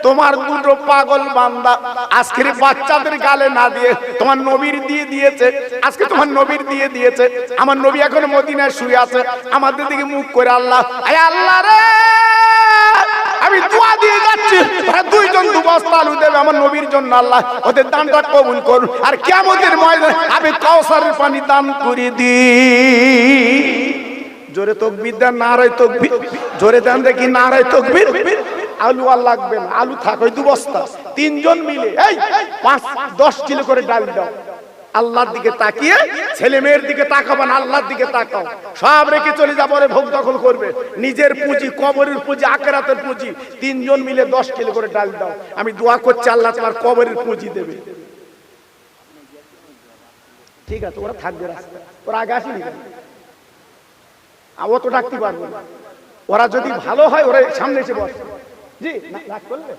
তোমার 2টো পাগল বান্দা আজকের বাচ্চাদের গালে না দিয়ে তোমার নবীর দিয়ে দিয়েছে। আজকে তোমার নবীর দিয়ে দিয়েছে। আমার নবী এখন মদিনায় শুয়ে আছে, আমাদের দিকে মুখ করে। আল্লাহ, আয় আল্লাহ রে, আমি দোয়া দিয়ে যাচ্ছি, 2 জন 2 বস্তা আলু দেবে আমার নবীর জন্য। আল্লাহ, ওদের দানটা কবুল করুন। আর কিয়ামতের ময়দানে আমি কাউসারের পানি দান করে দি। জোরে তাকবীর দেন, নারে তাকবীর। জোরে দেন দেখি, নারে তাকবীর। আলু আর লাগবে না, আলু থাক, ওই 2 বস্তা। 3 জন মিলে এই 5-10 কিলো করে ডাল দাও। আল্লাহর দিকে তাকিয়ে, ছেলে মেয়ের দিকে তাকাবো না, আল্লাহর দিকে তাকাও। সব রেখে চলে যাবো, রে ভোগ দখল করবে। নিজের পুঁজি, কবরের পুঁজি, আখিরাতের পুঁজি। 3 জন মিলে 10 কিলো করে ডাল দাও। আমি দোয়া করছি আল্লাহ তোমার কবরের পুঁজি দেবে। ঠিক আছে, ওরা থাকবে রাস্তায়, ওরা আগে আসেনি, ও তো ডাকতে পারবো না। ওরা যদি ভালো হয়, ওরা সামনে এসে বসে। জি, রাগ করলে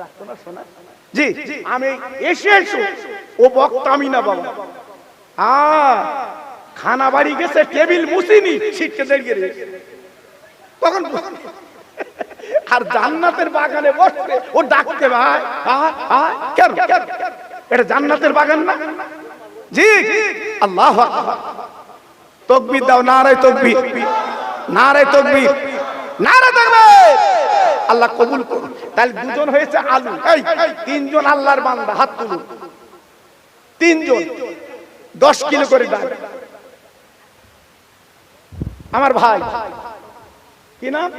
রাখতো না শোনা। জি, আমি এসে ও বক্তা আমি না বাবা। খানা বাড়ি গেছে, টেবিল মুছিনি, ছিটকে দাঁড়িয়ে তখন আর জান্নাতের বাগানে বসে ও ডাকতে ভাই কেন এটা জান্নাতের বাগান না? জি, আল্লাহু আকবার। তাকবীর দাও, নারে তাকবীর, নারে তাকবীর, নারে তাকবীর। আল্লাহ কবুল করুন। তাহলে দুজন হয়েছে আলু, এই তিনজন আল্লাহর বান্দা, হাত তুলুন। তিনজন 10 কিলো করে ডাল। আমার ভাই কি নাম?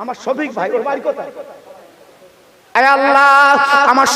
আমার শফিক ভাই। ওর বাড়ি কোথায়? আয় আল্লাহ, আমার